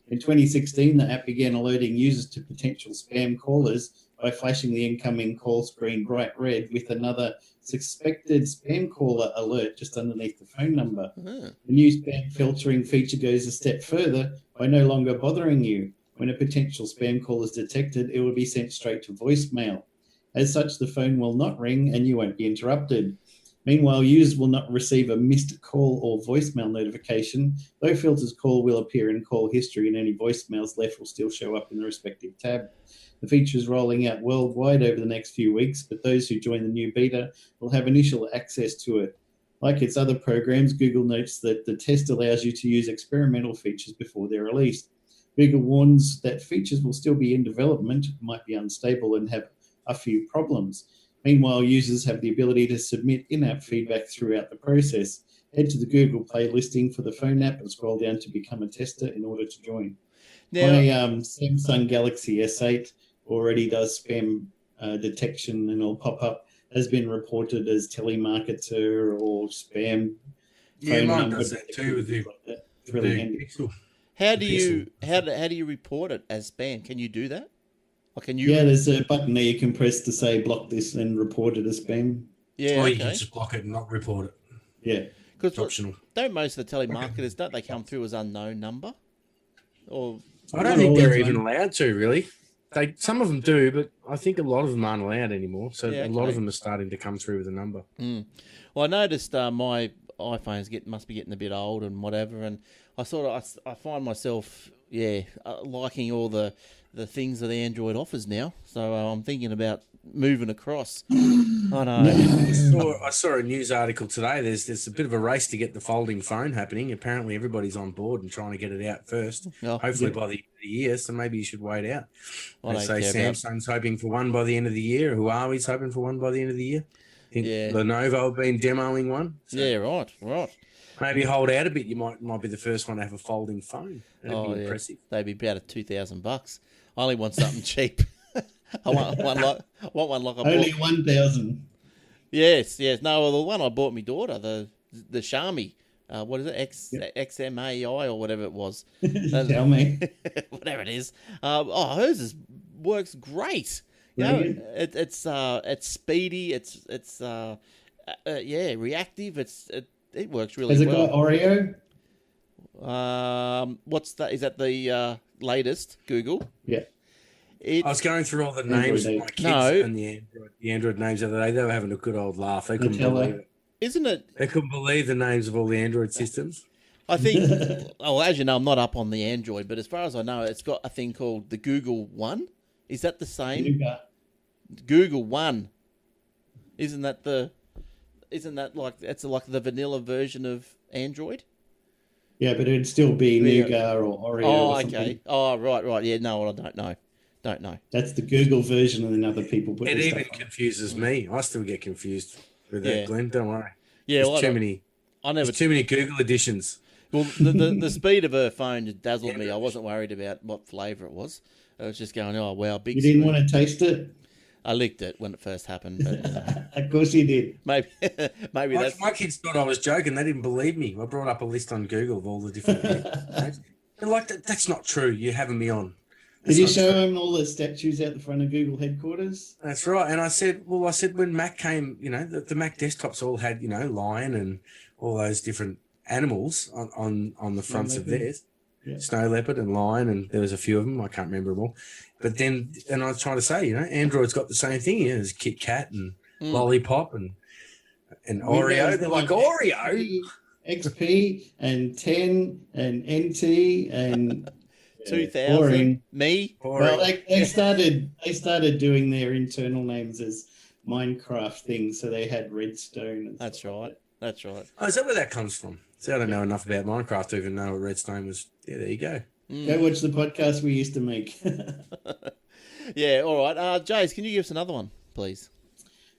In 2016, the app began alerting users to potential spam callers by flashing the incoming call screen bright red with another suspected spam caller alert just underneath the phone number. The new spam filtering feature goes a step further by no longer bothering you. When a potential spam call is detected, it will be sent straight to voicemail. As such, the phone will not ring and you won't be interrupted. Meanwhile, users will not receive a missed call or voicemail notification. Low filters call will appear in call history, and any voicemails left will still show up in the respective tab. The feature is rolling out worldwide over the next few weeks, but those who join the new beta will have initial access to it. Like its other programs, Google notes that the test allows you to use experimental features before they're released. Google warns that features will still be in development, might be unstable, and have a few problems. Meanwhile, users have the ability to submit in-app feedback throughout the process. Head to the Google Play listing for the phone app and scroll down to become a tester in order to join. Now, my Samsung Galaxy S8 already does spam detection and all pop-up, has been reported as telemarketer or spam. Yeah, mine does that too with the It's really handy. How do you report it as spam? Can you do that? Or can you? Yeah, there's a button there you can press to say block this and report it as spam. Yeah, or you can just block it and not report it. Yeah, because optional. Don't most of the telemarketers don't they come through as unknown number? Or I don't think they're even allowed to really. Some of them do, but I think a lot of them aren't allowed anymore. So a lot of them are starting to come through with a number. Mm. Well, I noticed my iPhones must be getting a bit old and whatever, and I find myself liking all the things that the Android offers now. So I'm thinking about moving across. I know. I saw a news article today. There's a bit of a race to get the folding phone happening. Apparently, everybody's on board and trying to get it out first. Oh, hopefully by the end of the year. So maybe you should wait out. They say Samsung's hoping for one by the end of the year. Huawei's hoping for one by the end of the year. I think Lenovo have been demoing one. So yeah, right. Maybe hold out a bit. You might be the first one to have a folding phone. That'd be impressive. They'd be about $2,000. I only want something cheap. I want one like I bought. Only 1,000. Yes. No, well, the one I bought my daughter, the Xiaomi. What is it? XMAI or whatever it was. Xiaomi. Whatever it is. Hers works great. You know, it's speedy. It's reactive. It works really well. Has it got Oreo? What's that? Is that the latest Google? Yeah. I was going through all the names of my kids and the Android names the other day. They were having a good old laugh. They couldn't believe it. Isn't it? They couldn't believe the names of all the Android systems. I think, as you know, I'm not up on the Android, but as far as I know, it's got a thing called the Google One. Is that the same? Google One. Isn't that like it's like the vanilla version of Android? Yeah, but it'd still be Nougat or Oreo. Oh, or okay. Something. Oh, right. Yeah, no, I don't know. That's the Google version, and then other people put it. Even confuses me. I still get confused with that, Glenn. Don't worry. Yeah, there's too many. There's too many Google editions. Well, the speed of her phone dazzled me. I wasn't worried about what flavour it was. I was just going, oh wow, big. You didn't want to taste it. I licked it when it first happened. But, of course you did. Maybe that's... My kids thought I was joking. They didn't believe me. I brought up a list on Google of all the different things. They're like, that's not true. You're having me on. Did you show them all the statues out the front of Google headquarters? That's right. And I said when Mac came, the Mac desktops all had, lion and all those different animals on the fronts of theirs. Yeah. Snow leopard and lion, and there was a few of them. I can't remember them all. But then, and I was trying to say, Android's got the same thing. There's Kit Kat and Lollipop and Oreo. They're like Oreo, XP and 10 and NT and 2000. Boring. Me. Well, they started doing their internal names as Minecraft things, so they had Redstone. And That's right. Oh, is that where that comes from? See, I don't know enough about Minecraft to even know what Redstone was. Yeah, there you go. Go watch the podcast we used to make. Yeah, all right. Jace, can you give us another one, please?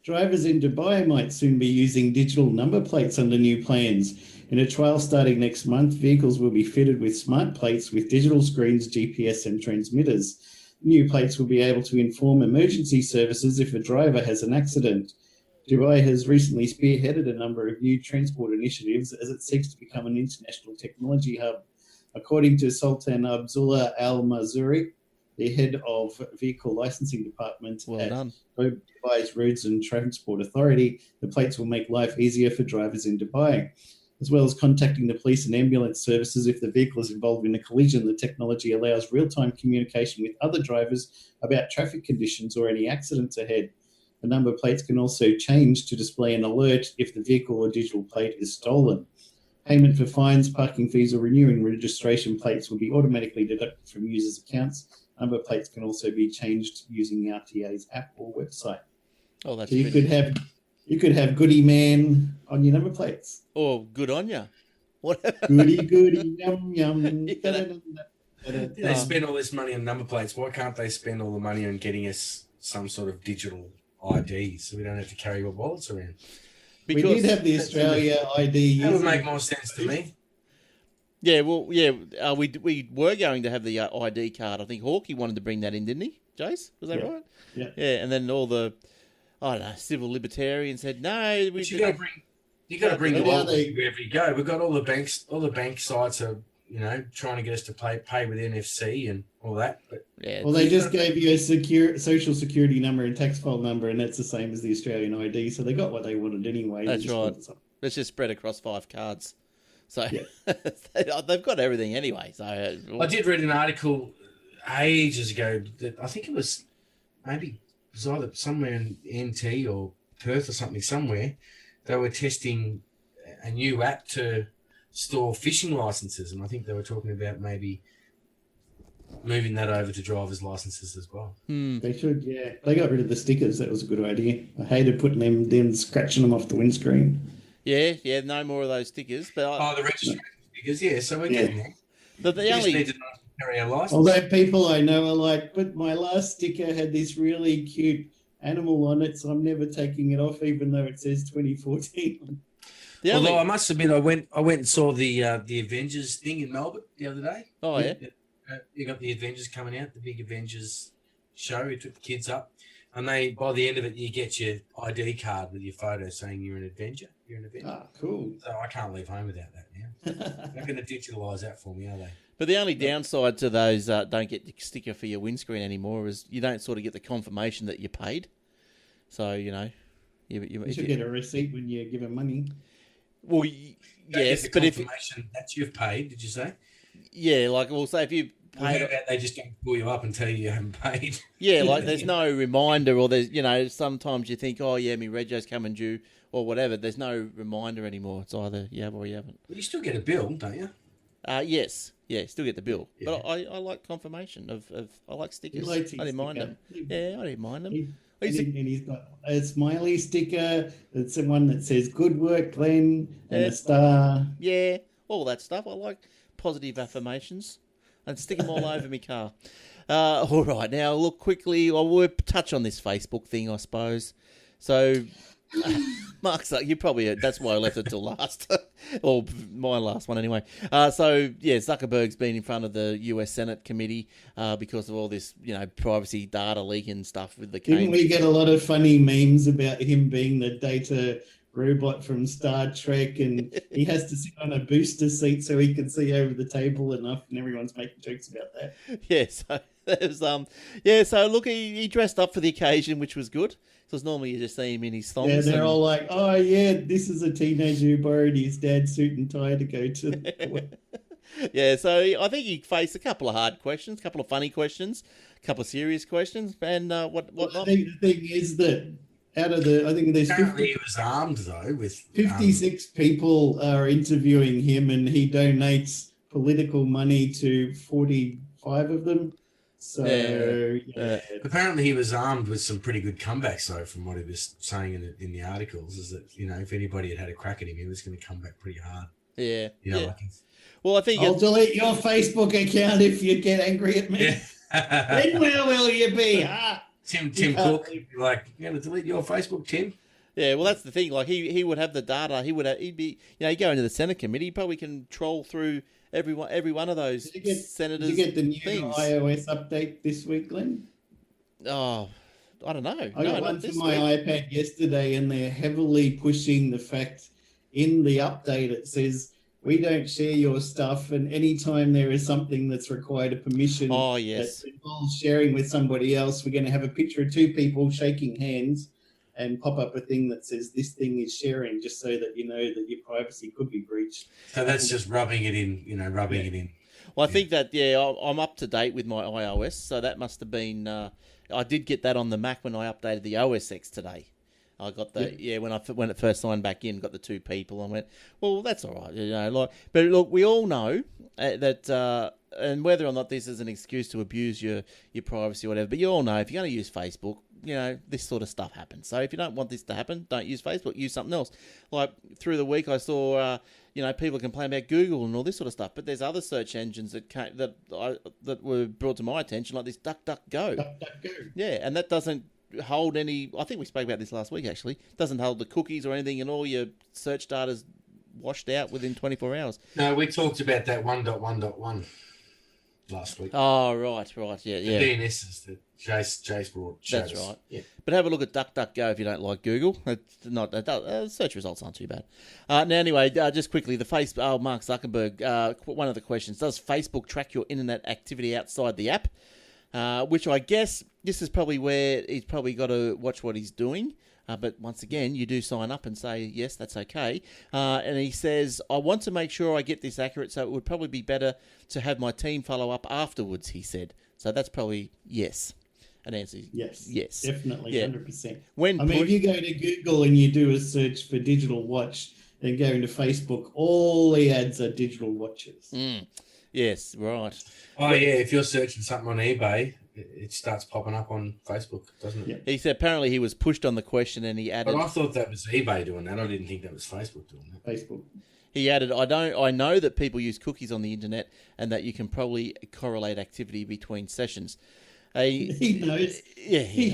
Drivers in Dubai might soon be using digital number plates under new plans. In a trial starting next month, vehicles will be fitted with smart plates with digital screens, GPS and transmitters. New plates will be able to inform emergency services if a driver has an accident. Dubai has recently spearheaded a number of new transport initiatives as it seeks to become an international technology hub. According to Sultan Abdullah Al Mazuri, the head of Vehicle Licensing Department at Dubai's Roads and Transport Authority, the plates will make life easier for drivers in Dubai. As well as contacting the police and ambulance services if the vehicle is involved in a collision, the technology allows real-time communication with other drivers about traffic conditions or any accidents ahead. The number plates can also change to display an alert if the vehicle or digital plate is stolen. Payment for fines, parking fees, or renewing registration plates will be automatically deducted from users' accounts. Number plates can also be changed using the RTA's app or website. Oh, that's so you could have Goody Man on your number plates. Or good on ya. Whatever. Goody, yum, yum. They spend all this money on number plates. Why can't they spend all the money on getting us some sort of digital ID so we don't have to carry our wallets around? Because we did have the Australia ID. That would make more sense to me. Yeah, well, yeah, we were going to have the ID card. I think Hawkeye wanted to bring that in, didn't he, Jace? Was that right? Yeah. Yeah, and then all the, I don't know, civil libertarians said, no. You got to bring the wallet wherever you go. We've got all the bank sites are, trying to get us to pay with NFC and all that. But yeah, well, they just gave you a social security number and tax file number, and that's the same as the Australian ID. So they got what they wanted anyway. That's right. Let's just spread across 5 cards. So they've got everything anyway. So I did read an article ages ago that I think it was maybe it was either somewhere in NT or Perth or something somewhere. They were testing a new app to store fishing licenses, and I think they were talking about maybe moving that over to driver's licenses as well. They should, yeah. They got rid of the stickers. That was a good idea. I hated putting them, then scratching them off the windscreen. Yeah, no more of those stickers. But the registration stickers, yeah. So we're getting there. But we just need to carry our license. Although people I know are like, but my last sticker had this really cute animal on it, so I'm never taking it off, even though it says 2014. Although I must admit, I went and saw the Avengers thing in Melbourne the other day. Oh yeah. You got the Avengers coming out, the big Avengers show. We took the kids up, and by the end of it, you get your ID card with your photo saying you're an Avenger. You're an Avenger. Ah, cool. So I can't leave home without that now. They're not going to digitalise that for me, are they? But the only downside to those don't get the sticker for your windscreen anymore is you don't sort of get the confirmation that you paid. So you should get a receipt when you give them money. Well, yes, but if that you've paid, did you say? Yeah, like we'll say if you paid, they just don't pull you up and tell you haven't paid. Yeah, like there's no reminder, or there's sometimes you think, oh yeah, my rego's coming due or whatever. There's no reminder anymore. It's either you have or you haven't. Well, you still get a bill, don't you? Yes, still get the bill, but I like confirmation of I like stickers. I didn't mind them. Yeah, I didn't mind them. And he's got a smiley sticker. It's the one that says "Good work, Glenn," and a star. Yeah, all that stuff. I like positive affirmations, and stick them all over my car. All right, now look quickly. We'll touch on this Facebook thing, I suppose. So, Mark's that's why I left it till last, or my last one anyway. Zuckerberg's been in front of the US Senate committee because of all this, privacy data leaking stuff with the. Didn't we get a lot of funny memes about him being the data robot from Star Trek, and he has to sit on a booster seat so he can see over the table enough, and everyone's making jokes about that. Yeah, so there's so look, he dressed up for the occasion, which was good. Because normally you just see him in his thongs. Yeah, they're all like, oh, yeah, this is a teenager who borrowed his dad's suit and tie to go to. Yeah, so I think he faced a couple of hard questions, a couple of funny questions, a couple of serious questions, and what I think the thing is that out of I think there's apparently he was armed, though, with 56 people are interviewing him, and he donates political money to 45 of them. So apparently he was armed with some pretty good comebacks, though, from what he was saying in the articles, is that if anybody had a crack at him, he was going to come back pretty hard. Yeah. Well, I think I'll delete your Facebook account if you get angry at me. Yeah. Then where will you be? Tim Cook, like, you're going to delete your Facebook, Tim? Yeah, well, that's the thing. Like, he would have the data. He'd be, you go into the Senate committee, he probably can troll through every one of those senators. Did you get the new things. iOS update this week, Glenn? Oh, I don't know. I got one for my iPad yesterday, and they're heavily pushing the fact in the update it says we don't share your stuff, and anytime there is something that's required a permission that involves sharing with somebody else, we're going to have a picture of 2 people shaking hands and pop up a thing that says this thing is sharing, just so that you know that your privacy could be breached. So that's just rubbing it in, it in. Well, I think that, I'm up to date with my iOS, so that must have been, I did get that on the Mac when I updated the OS X today. I got the when it first signed back in, got the 2 people. I went, well, that's all right, But look, we all know that, and whether or not this is an excuse to abuse your privacy or whatever, but you all know if you're going to use Facebook, this sort of stuff happens. So if you don't want this to happen, don't use Facebook. Use something else. Like through the week, I saw people complain about Google and all this sort of stuff. But there's other search engines that were brought to my attention, like this DuckDuckGo. DuckDuckGo. Yeah, and that doesn't hold any. I think we spoke about this last week. Actually, doesn't hold the cookies or anything, and all your search data's washed out within 24 hours. No, we talked about that 1.1.1 last week. Oh, right, yeah. The DNS that Jace brought. That's right. Yeah. But have a look at DuckDuckGo if you don't like Google. It's not search results aren't too bad. Now, anyway, just quickly, Mark Zuckerberg. One of the questions: does Facebook track your internet activity outside the app? Which I guess this is probably where he's probably got to watch what he's doing. But once again, you do sign up and say, yes, that's okay. And he says, I want to make sure I get this accurate, so it would probably be better to have my team follow up afterwards, he said. So that's probably yes. An answer. Yes. Definitely, yeah. 100%. If you go to Google and you do a search for digital watch and go into Facebook, all the ads are digital watches. Yes, right. Oh, yeah, if you're searching something on eBay, it starts popping up on Facebook, doesn't it? Yeah. He said apparently he was pushed on the question and he added... But I thought that was eBay doing that. I didn't think that was Facebook doing that. Facebook. He added, I know that people use cookies on the internet and that you can probably correlate activity between sessions. He knows. Yeah, he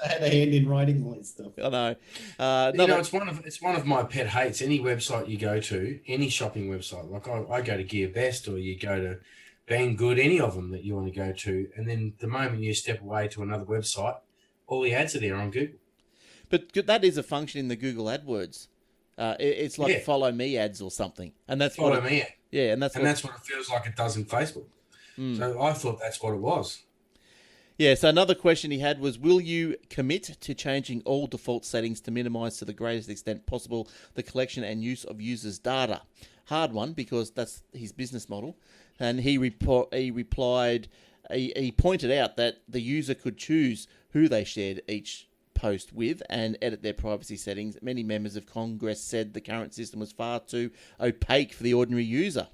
had a hand in writing all this stuff. I know. It's one of my pet hates. Any website you go to, any shopping website, like I go to GearBest or you go to Banggood, any of them that you want to go to, and then the moment you step away to another website, all the ads are there on Google. But that is a function in the Google AdWords. It's like follow me ads or something, and that's follow me. Yeah, and that's what it feels like it does in Facebook. So I thought that's what it was. Yeah, so another question he had was, will you commit to changing all default settings to minimize to the greatest extent possible the collection and use of users' data? Hard one, because that's his business model. And he replied, he pointed out that the user could choose who they shared each post with and edit their privacy settings. Many members of Congress said the current system was far too opaque for the ordinary user.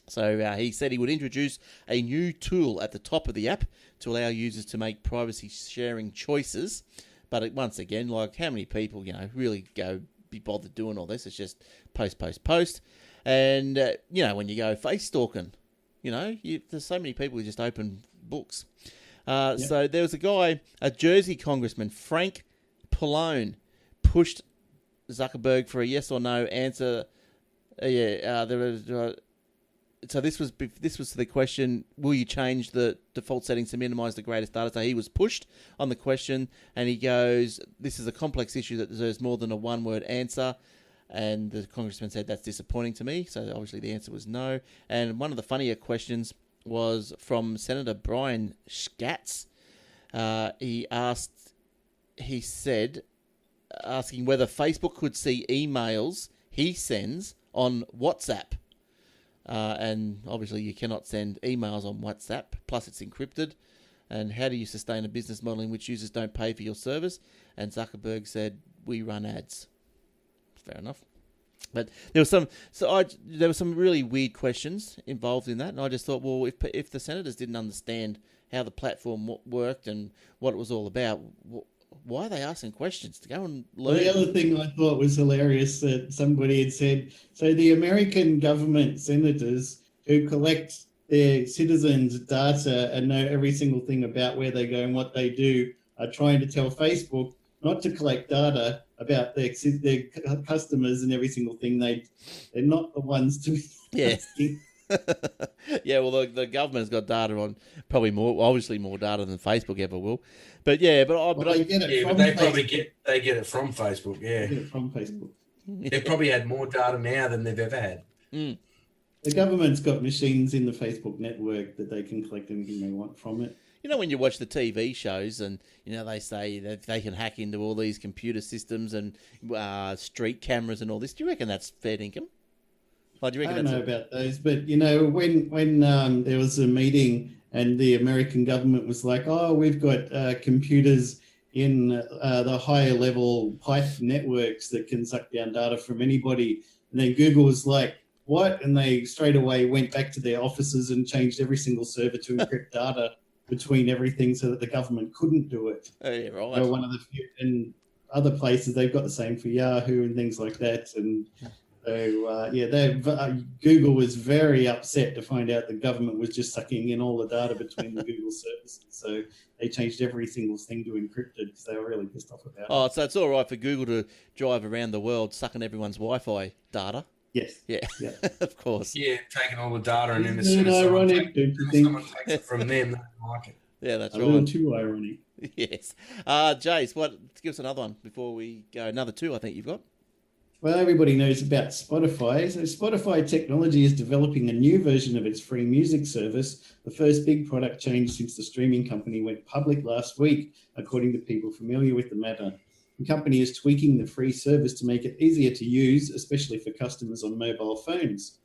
So he said he would introduce a new tool at the top of the app to allow users to make privacy sharing choices. But once again, like how many people, really be bothered doing all this? It's just post. And, when you go face stalking, there's so many people who just open books. So there was a Jersey congressman, Frank Pallone, pushed Zuckerberg for a yes or no answer. So this was the question, will you change the default settings to minimize the greatest data? So he was pushed on the question, and he goes, this is a complex issue that deserves more than a one-word answer. And the congressman said, that's disappointing to me. So obviously the answer was no. And one of the funnier questions was from Senator Brian Schatz. Asking whether Facebook could see emails he sends on WhatsApp. And obviously you cannot send emails on WhatsApp, plus it's encrypted. And how do you sustain a business model in which users don't pay for your service? And Zuckerberg said, we run ads. Fair enough. But there was some really weird questions involved in that, and I just thought, well, if the senators didn't understand how the platform worked and what it was all about, why are they asking questions? To go and learn. Well, the other thing I thought was hilarious that somebody had said, so the American government senators who collect their citizens' data and know every single thing about where they go and what they do are trying to tell Facebook not to collect data about their customers and every single thing. They're not the ones to be asking. Yeah, well, the government's got data on probably obviously more data than Facebook ever will. But they get it from Facebook. Yeah, they get it from Facebook. They probably had more data now than they've ever had. The government's got machines in the Facebook network that they can collect anything they want from it. When you watch the TV shows and, they say that they can hack into all these computer systems and street cameras and all this, do you reckon that's fair income? I don't know about those, but when there was a meeting and the American government was like, "Oh, we've got computers in the higher level pipe networks that can suck down data from anybody," and then Google was like, "What?" And they straight away went back to their offices and changed every single server to encrypt data between everything so that the government couldn't do it. Oh, yeah, right. One of the few, and other places they've got the same for Yahoo and things like that. And so Google was very upset to find out the government was just sucking in all the data between the Google services. So they changed every single thing to encrypted because they were really pissed off about it. Oh, so it's all right for Google to drive around the world sucking everyone's Wi-Fi data. Yes. Yeah. Of course. Yeah, taking all the data and then as Isn't soon as it ironic, don't you think? someone takes it from them, they don't like it. Yeah, that's A right. little too ironic. Yes. Jace, give us another one before we go. Another two, I think you've got. Well, everybody knows about Spotify. So Spotify technology is developing a new version of its free music service, the first big product change since the streaming company went public last week, according to people familiar with the matter. The company is tweaking the free service to make it easier to use, especially for customers on mobile phones.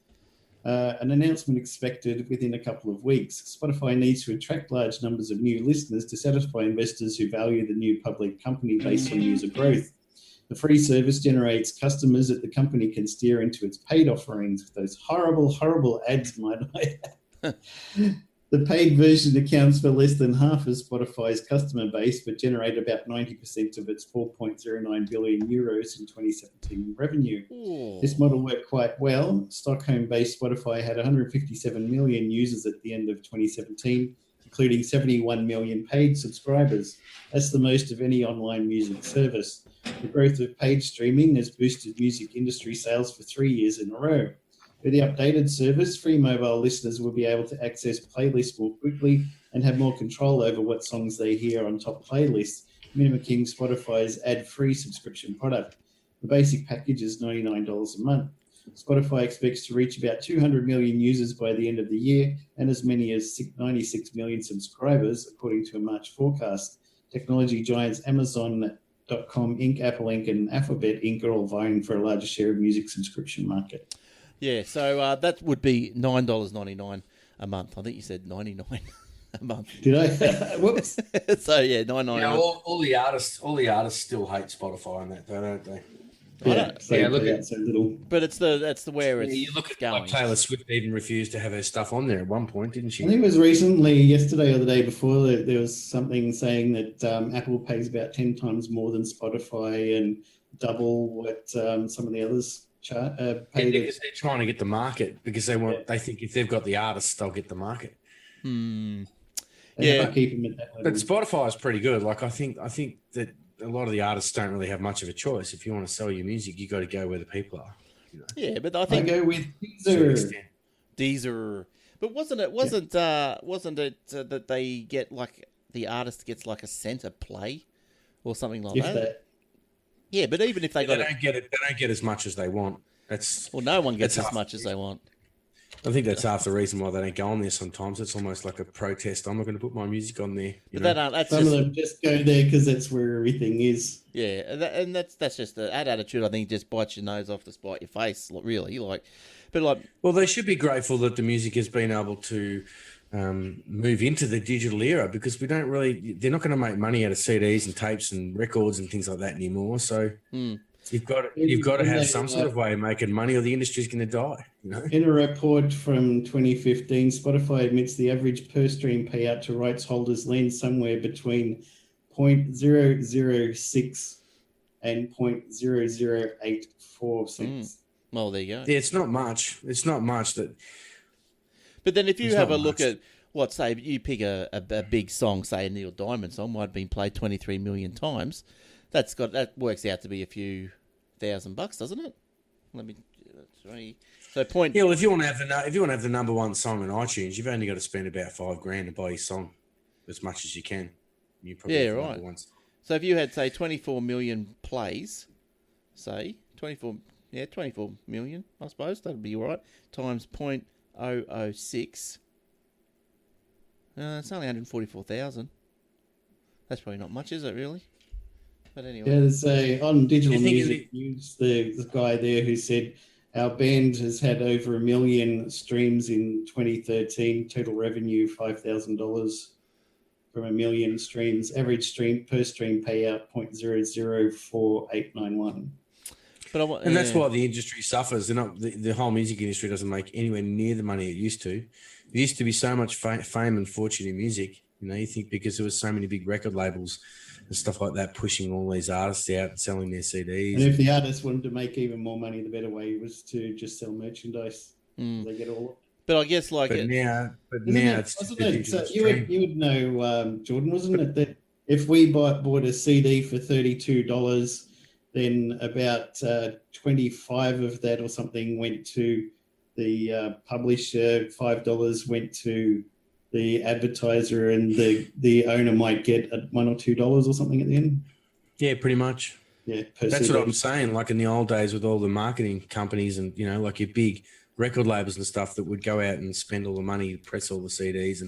An announcement expected within a couple of weeks. Spotify needs to attract large numbers of new listeners to satisfy investors who value the new public company based on user growth. The free service generates customers that the company can steer into its paid offerings with those horrible, horrible ads, might I add. The paid version accounts for less than half of Spotify's customer base, but generate about 90% of its 4.09 billion euros in 2017 revenue. Ooh. This model worked quite well. Stockholm-based Spotify had 157 million users at the end of 2017, including 71 million paid subscribers. That's the most of any online music service. The growth of paid streaming has boosted music industry sales for 3 years in a row. With the updated service, free mobile listeners will be able to access playlists more quickly and have more control over what songs they hear on top playlists, mimicking Spotify's ad-free subscription product. The basic package is $99 a month. Spotify expects to reach about 200 million users by the end of the year and as many as 96 million subscribers, according to a March forecast. Technology giants Amazon.com Inc., Apple Inc., and Alphabet Inc. are all vying for a larger share of music subscription market. Yeah, so that would be $9.99 a month. I think you said 99 a month. Did I? Whoops. So yeah, $9.99. Yeah, all the artists still hate Spotify on that, though, don't they? Look at so little. But that's the where it's you look at going. Like Taylor Swift even refused to have her stuff on there at one point, didn't she? I think it was recently, yesterday or the day before, that there was something saying that Apple pays about 10 times more than Spotify and double what some of the others paid. Because they're trying to get the market, because they think if they've got the artists, they'll get the market. Yeah, keep them at that level. But Spotify is pretty good. Like I think that a lot of the artists don't really have much of a choice. If you want to sell your music, you got to go where the people are. You know? Yeah, but I think I go with Deezer. But wasn't it that they get like the artist gets like a center play or something like that? Yeah, but even if they don't get as much as they want. No one gets as much as they want. I think that's half the reason why they don't go on there sometimes. It's almost like a protest. I'm not going to put my music on there. But some of them just go there because that's where everything is. Yeah, and that's just the attitude. I think just bites your nose off to spite your face, really. Well, they should be grateful that the music has been able to move into the digital era, because they're not going to make money out of CDs and tapes and records and things like that anymore. So you've got to have some sort of way of making money, or the industry's going to die. You know? In a report from 2015, Spotify admits the average per stream payout to rights holders lands somewhere between 0.006 and 0.0084 cents. Well, there you go. Yeah, it's not much. It's not much that. But then if you have a look at say you pick a big song, say a Neil Diamond song, might have been played 23 million times. That works out to be a few $1,000, doesn't it? So point. Yeah, well, if you want to have the number one song on iTunes, you've only got to spend about $5,000 to buy your song, as much as you can. You probably right. So if you had say 24 million plays, say 24 million, I suppose that'd be right, times 0.006. It's only 144,000. That's probably not much, is it? Really? But anyway. Yeah, there's on digital music news, the guy there who said Our band has had over 1 million streams in 2013. Total revenue $5,000 from 1 million streams. Average stream per stream payout 0.004891. And that's why the industry suffers. They're not, the whole music industry doesn't make anywhere near the money it used to. There used to be so much fame and fortune in music. You know, you think because there was so many big record labels and stuff like that pushing all these artists out and selling their CDs. And if the artists wanted to make even more money, the better way was to just sell merchandise. They get all. But I guess now it's so you would know, Jordan, wasn't it, that if we bought a CD for $32, then about 25 of that or something went to the publisher, $5 went to the advertiser, and the owner might get $1 or $2 or something at the end. Yeah, pretty much. Yeah, that's what I'm saying. Like in the old days with all the marketing companies and, you know, like your big record labels and stuff that would go out and spend all the money to press all the CDs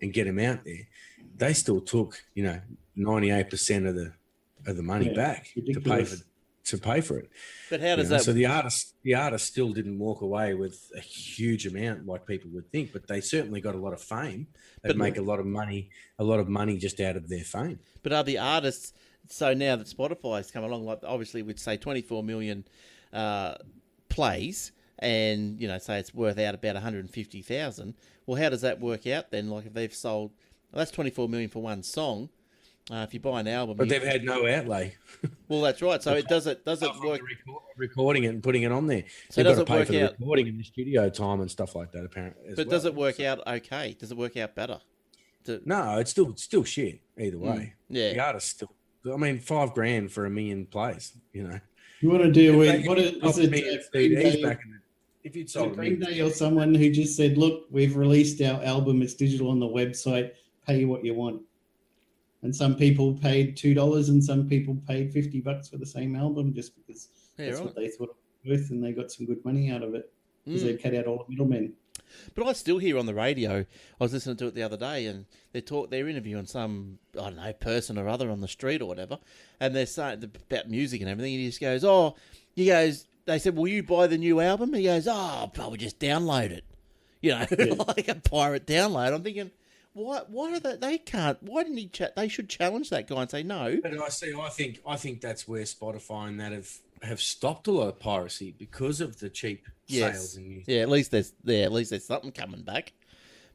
and get them out there. They still took, you know, 98% of the money back to pay for it. But how does that? So the artist still didn't walk away with a huge amount like people would think, but they certainly got a lot of fame. They make a lot of money just out of their fame. But are the artists? So now that Spotify's come along, like obviously we'd say 24 million plays, and you know, say it's worth out about 150,000. Well, how does that work out then? Like if they've sold, well, that's 24 million for one song. If you buy an album, but they've had no outlay. Well, that's right. So it doesn't work. Recording it and putting it on there. So it doesn't work out recording in the studio time and stuff like that. Apparently, but does it work out okay? Does it work out better? No, it's still shit either way. Yeah, the artist still. I mean, $5,000 for 1 million plays. You know, you want to do with what is it? If you'd sold Green Day or someone who just said, "Look, we've released our album. It's digital on the website. Pay what you want." And some people paid $2, and some people paid $50 for the same album just because that's what they thought it was worth, and they got some good money out of it because they cut out all the middlemen. But I still hear on the radio. I was listening to it the other day, and they're interviewing some person or other on the street or whatever, and they're saying about music and everything. And he just goes, they said, "Will you buy the new album?" He goes, "I'll probably just download it." You know, like a pirate download. I'm thinking, Why are they can't? Why didn't he? They should challenge that guy and say no. But I think that's where Spotify and that have stopped a lot of piracy because of the cheap sales and music. Yeah, at least there's something coming back.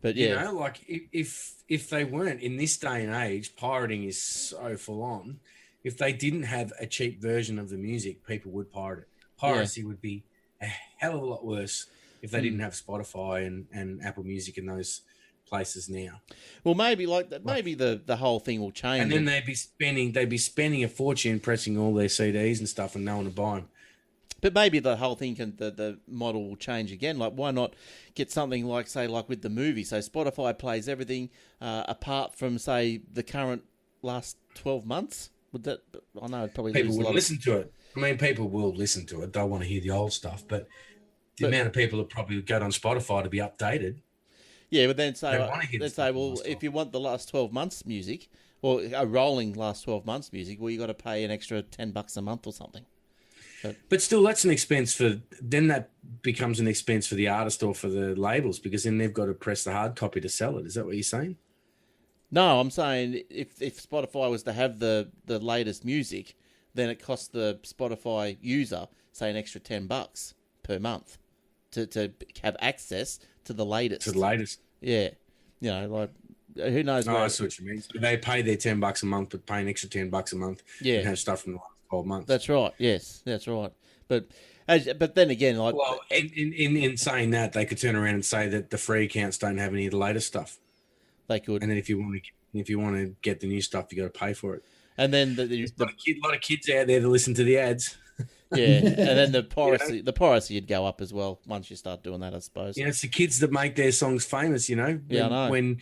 But yeah, you know, like if they weren't in this day and age, pirating is so full on. If they didn't have a cheap version of the music, people would pirate it. Piracy would be a hell of a lot worse if they didn't have Spotify and Apple Music and those places now. Well, maybe the whole thing will change, and then they'd be spending a fortune pressing all their CDs and stuff, and no one to buy them. But maybe the whole thing the model will change again. Like, why not get something like with the movie? So Spotify plays everything apart from say the current last 12 months. Would that? I know it probably people will listen to it. I mean, people will listen to it. They want to hear the old stuff, but the amount of people that probably go on Spotify to be updated. Yeah, but then if you want the last 12 months music, or a rolling last 12 months music, well, you got to pay an extra $10 a month or something. But still, that's an expense that becomes an expense for the artist or for the labels, because then they've got to press the hard copy to sell it. Is that what you're saying? No, I'm saying if Spotify was to have the latest music, then it costs the Spotify user, say, an extra $10 per month to have access to the latest. Yeah. You know, like, who knows? I see what you mean. So they pay their $10 a month, but pay an extra $10 a month and have stuff from the last 12 months. That's right. Yes, that's right. But then again, like... Well, in saying that, they could turn around and say that the free accounts don't have any of the latest stuff. They could. And then if you want to get the new stuff, you got to pay for it. And then there's a lot of kids out there that listen to the ads. Yeah, and then the piracy, the piracy would go up as well once you start doing that, I suppose. Yeah, it's the kids that make their songs famous. You know, I know.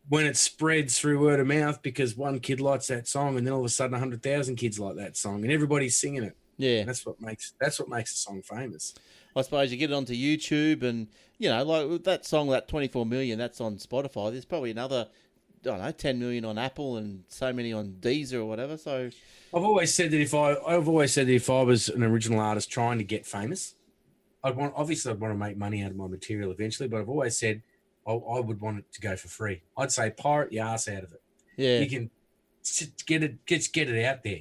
When it spreads through word of mouth because one kid likes that song, and then all of a sudden 100,000 kids like that song, and everybody's singing it. Yeah, and that's what makes a song famous. I suppose you get it onto YouTube, and you know, like that song, that 24 million, that's on Spotify. There's probably another, I don't know, 10 million on Apple, and so many on Deezer or whatever. So I've always said that if I was an original artist trying to get famous, I'd want to make money out of my material eventually, but I've always said I would want it to go for free. I'd say pirate your ass out of it. Yeah. You can get it out there.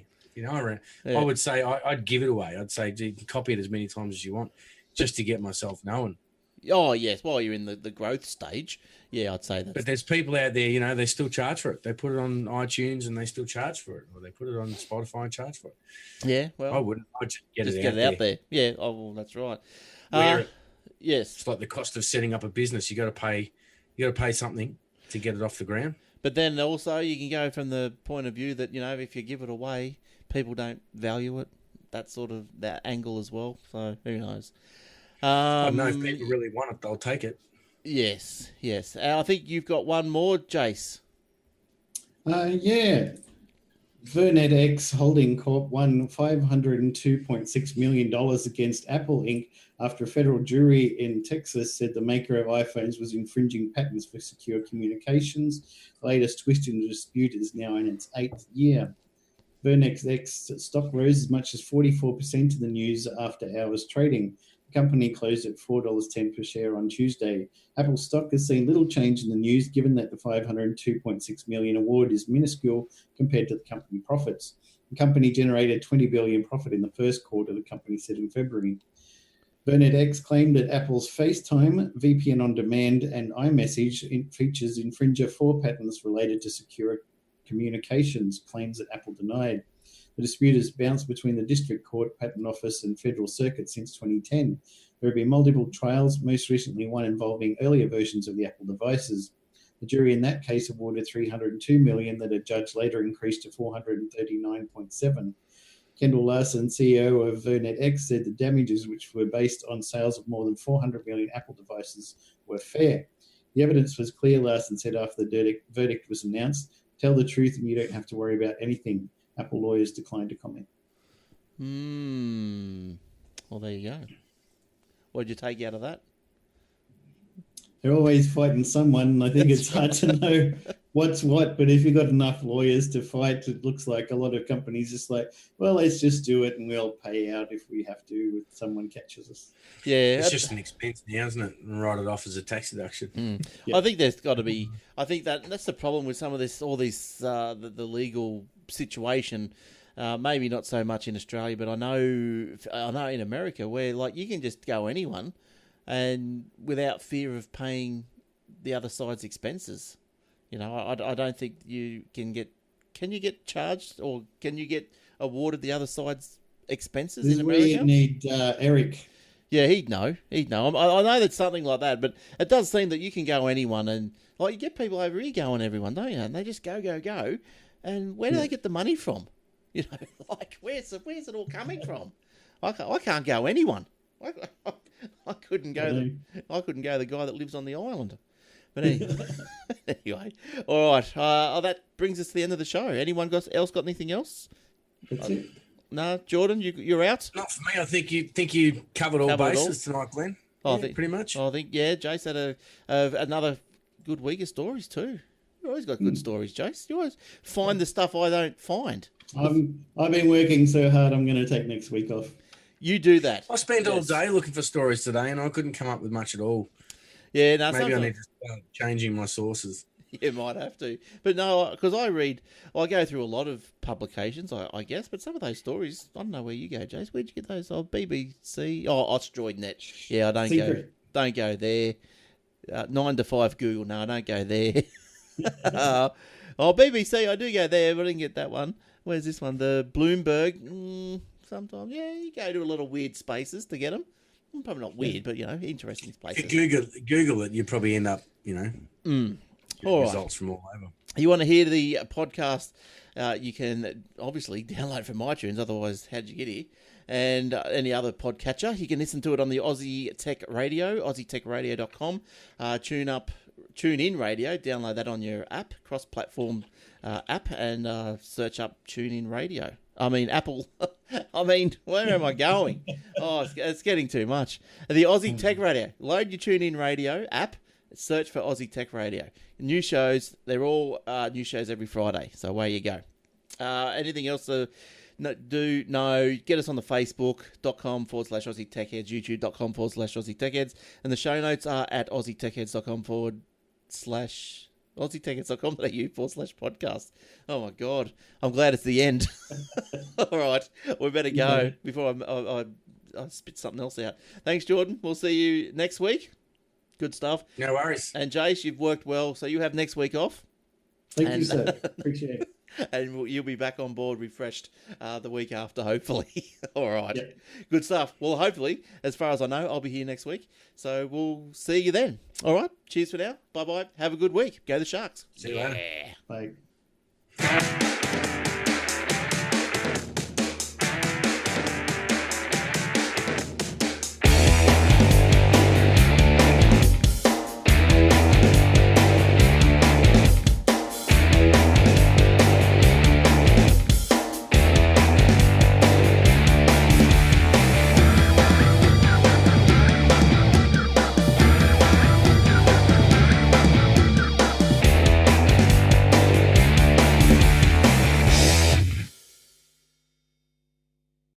I would say I'd give it away. I'd say you can copy it as many times as you want just to get myself known. Oh, yes. While you're in the growth stage, yeah, I'd say that. But there's people out there, they still charge for it. They put it on iTunes and they still charge for it, or they put it on Spotify and charge for it. Yeah, well, I wouldn't. I'd just get it out there. Yeah, oh, well, that's right. Yes, it's like the cost of setting up a business. You got to pay something to get it off the ground. But then also you can go from the point of view that if you give it away, people don't value it. That angle as well. So who knows? I don't know if people really want it, they'll take it. Yes. I think you've got one more, Jace. Yeah. VirnetX Holding Corp won $502.6 million against Apple Inc. after a federal jury in Texas said the maker of iPhones was infringing patents for secure communications. The latest twist in the dispute is now in its 8th year. VirnetX stock rose as much as 44% in the news after hours trading. The company closed at $4.10 per share on Tuesday. Apple stock has seen little change in the news, given that the $502.6 million award is minuscule compared to the company profits. The company generated $20 billion profit in the first quarter, the company said in February. VirnetX claimed that Apple's FaceTime, VPN on Demand, and iMessage features infringer 4 patents related to secure communications, claims that Apple denied. The dispute has bounced between the District Court, Patent Office, and Federal Circuit since 2010. There have been multiple trials, most recently one involving earlier versions of the Apple devices. The jury in that case awarded $302 million that a judge later increased to $439.7. Kendall Larson, CEO of VirnetX, said the damages, which were based on sales of more than 400 million Apple devices, were fair. The evidence was clear, Larson said after the verdict was announced. Tell the truth and you don't have to worry about anything. Apple lawyers declined to comment. Well, there you go. What did you take out of that? They're always fighting someone. I think it's hard to know what's what, but if you've got enough lawyers to fight, it looks like a lot of companies just like, well, let's just do it and we'll pay out if we have to if someone catches us. Yeah. It's just an expense now, isn't it? And write it off as a tax deduction. Yep. I think there's got to be, that's the problem with some of this, all this, the legal situation. Maybe not so much in Australia, but I know in America where like you can just go anyone and without fear of paying the other side's expenses. I don't think you can you get charged or can you get awarded the other side's expenses in America? We need Eric. Yeah, he'd know. I know that's something like that, but it does seem that you can go anyone and like you get people over here going everyone, don't you? And they just go. And where do they get the money from? Like where's it all coming from? I can't go anyone. I couldn't go. I couldn't go the guy that lives on the island. But anyway, all right. That brings us to the end of the show. Anyone else got anything else? That's it. No, Jordan, you're out. Not for me. I think you covered all bases tonight, Glenn. Pretty much. I think Jace had another good week of stories too. You always got good stories, Jace. You always find the stuff I don't find. I've been working so hard. I'm going to take next week off. You do that. I spent all day looking for stories today, and I couldn't come up with much at all. Yeah, no. Maybe I need to start changing my sources. You might have to, but no, because I go through a lot of publications, I guess, but some of those stories, I don't know where you go, Jace. Where'd you get those? Oh, BBC, Austroidnet. Yeah, I don't go there. 9 to 5 Google. No, I don't go there. BBC, I do go there, but I didn't get that one. Where's this one? The Bloomberg. Sometimes, yeah, you go to a lot of weird spaces to get them. Probably not weird, but interesting places. Google it, you probably end up, results from all over. You want to hear the podcast? You can obviously download from iTunes. Otherwise, how'd you get here? And any other podcatcher, you can listen to it on the Aussie Tech Radio, aussietechradio.com. Tune in radio. Download that on your app, cross-platform app, and search up Tune In Radio. Apple. Where am I going? Oh, it's getting too much. The Aussie Tech Radio. Load your Tune In Radio app. Search for Aussie Tech Radio. New shows. They're all new shows every Friday. So away you go. Anything else Get us on the Facebook.com/Aussie Tech Heads, YouTube.com/Aussie Tech Heads, and the show notes are at AussieTechHeads.com/AussieTechHeads.com.au/podcast. Oh my God, I'm glad it's the end. All right, we better go before I spit something else out. Thanks, Jordan. We'll see you next week. Good stuff. No worries. And Jace, you've worked well, so you have next week off. Thank you, sir. Appreciate it. And you'll be back on board refreshed the week after, hopefully. All right. Yep. Good stuff. Well, hopefully, as far as I know, I'll be here next week. So we'll see you then. All right. Cheers for now. Bye-bye. Have a good week. Go the Sharks. See you later. Bye.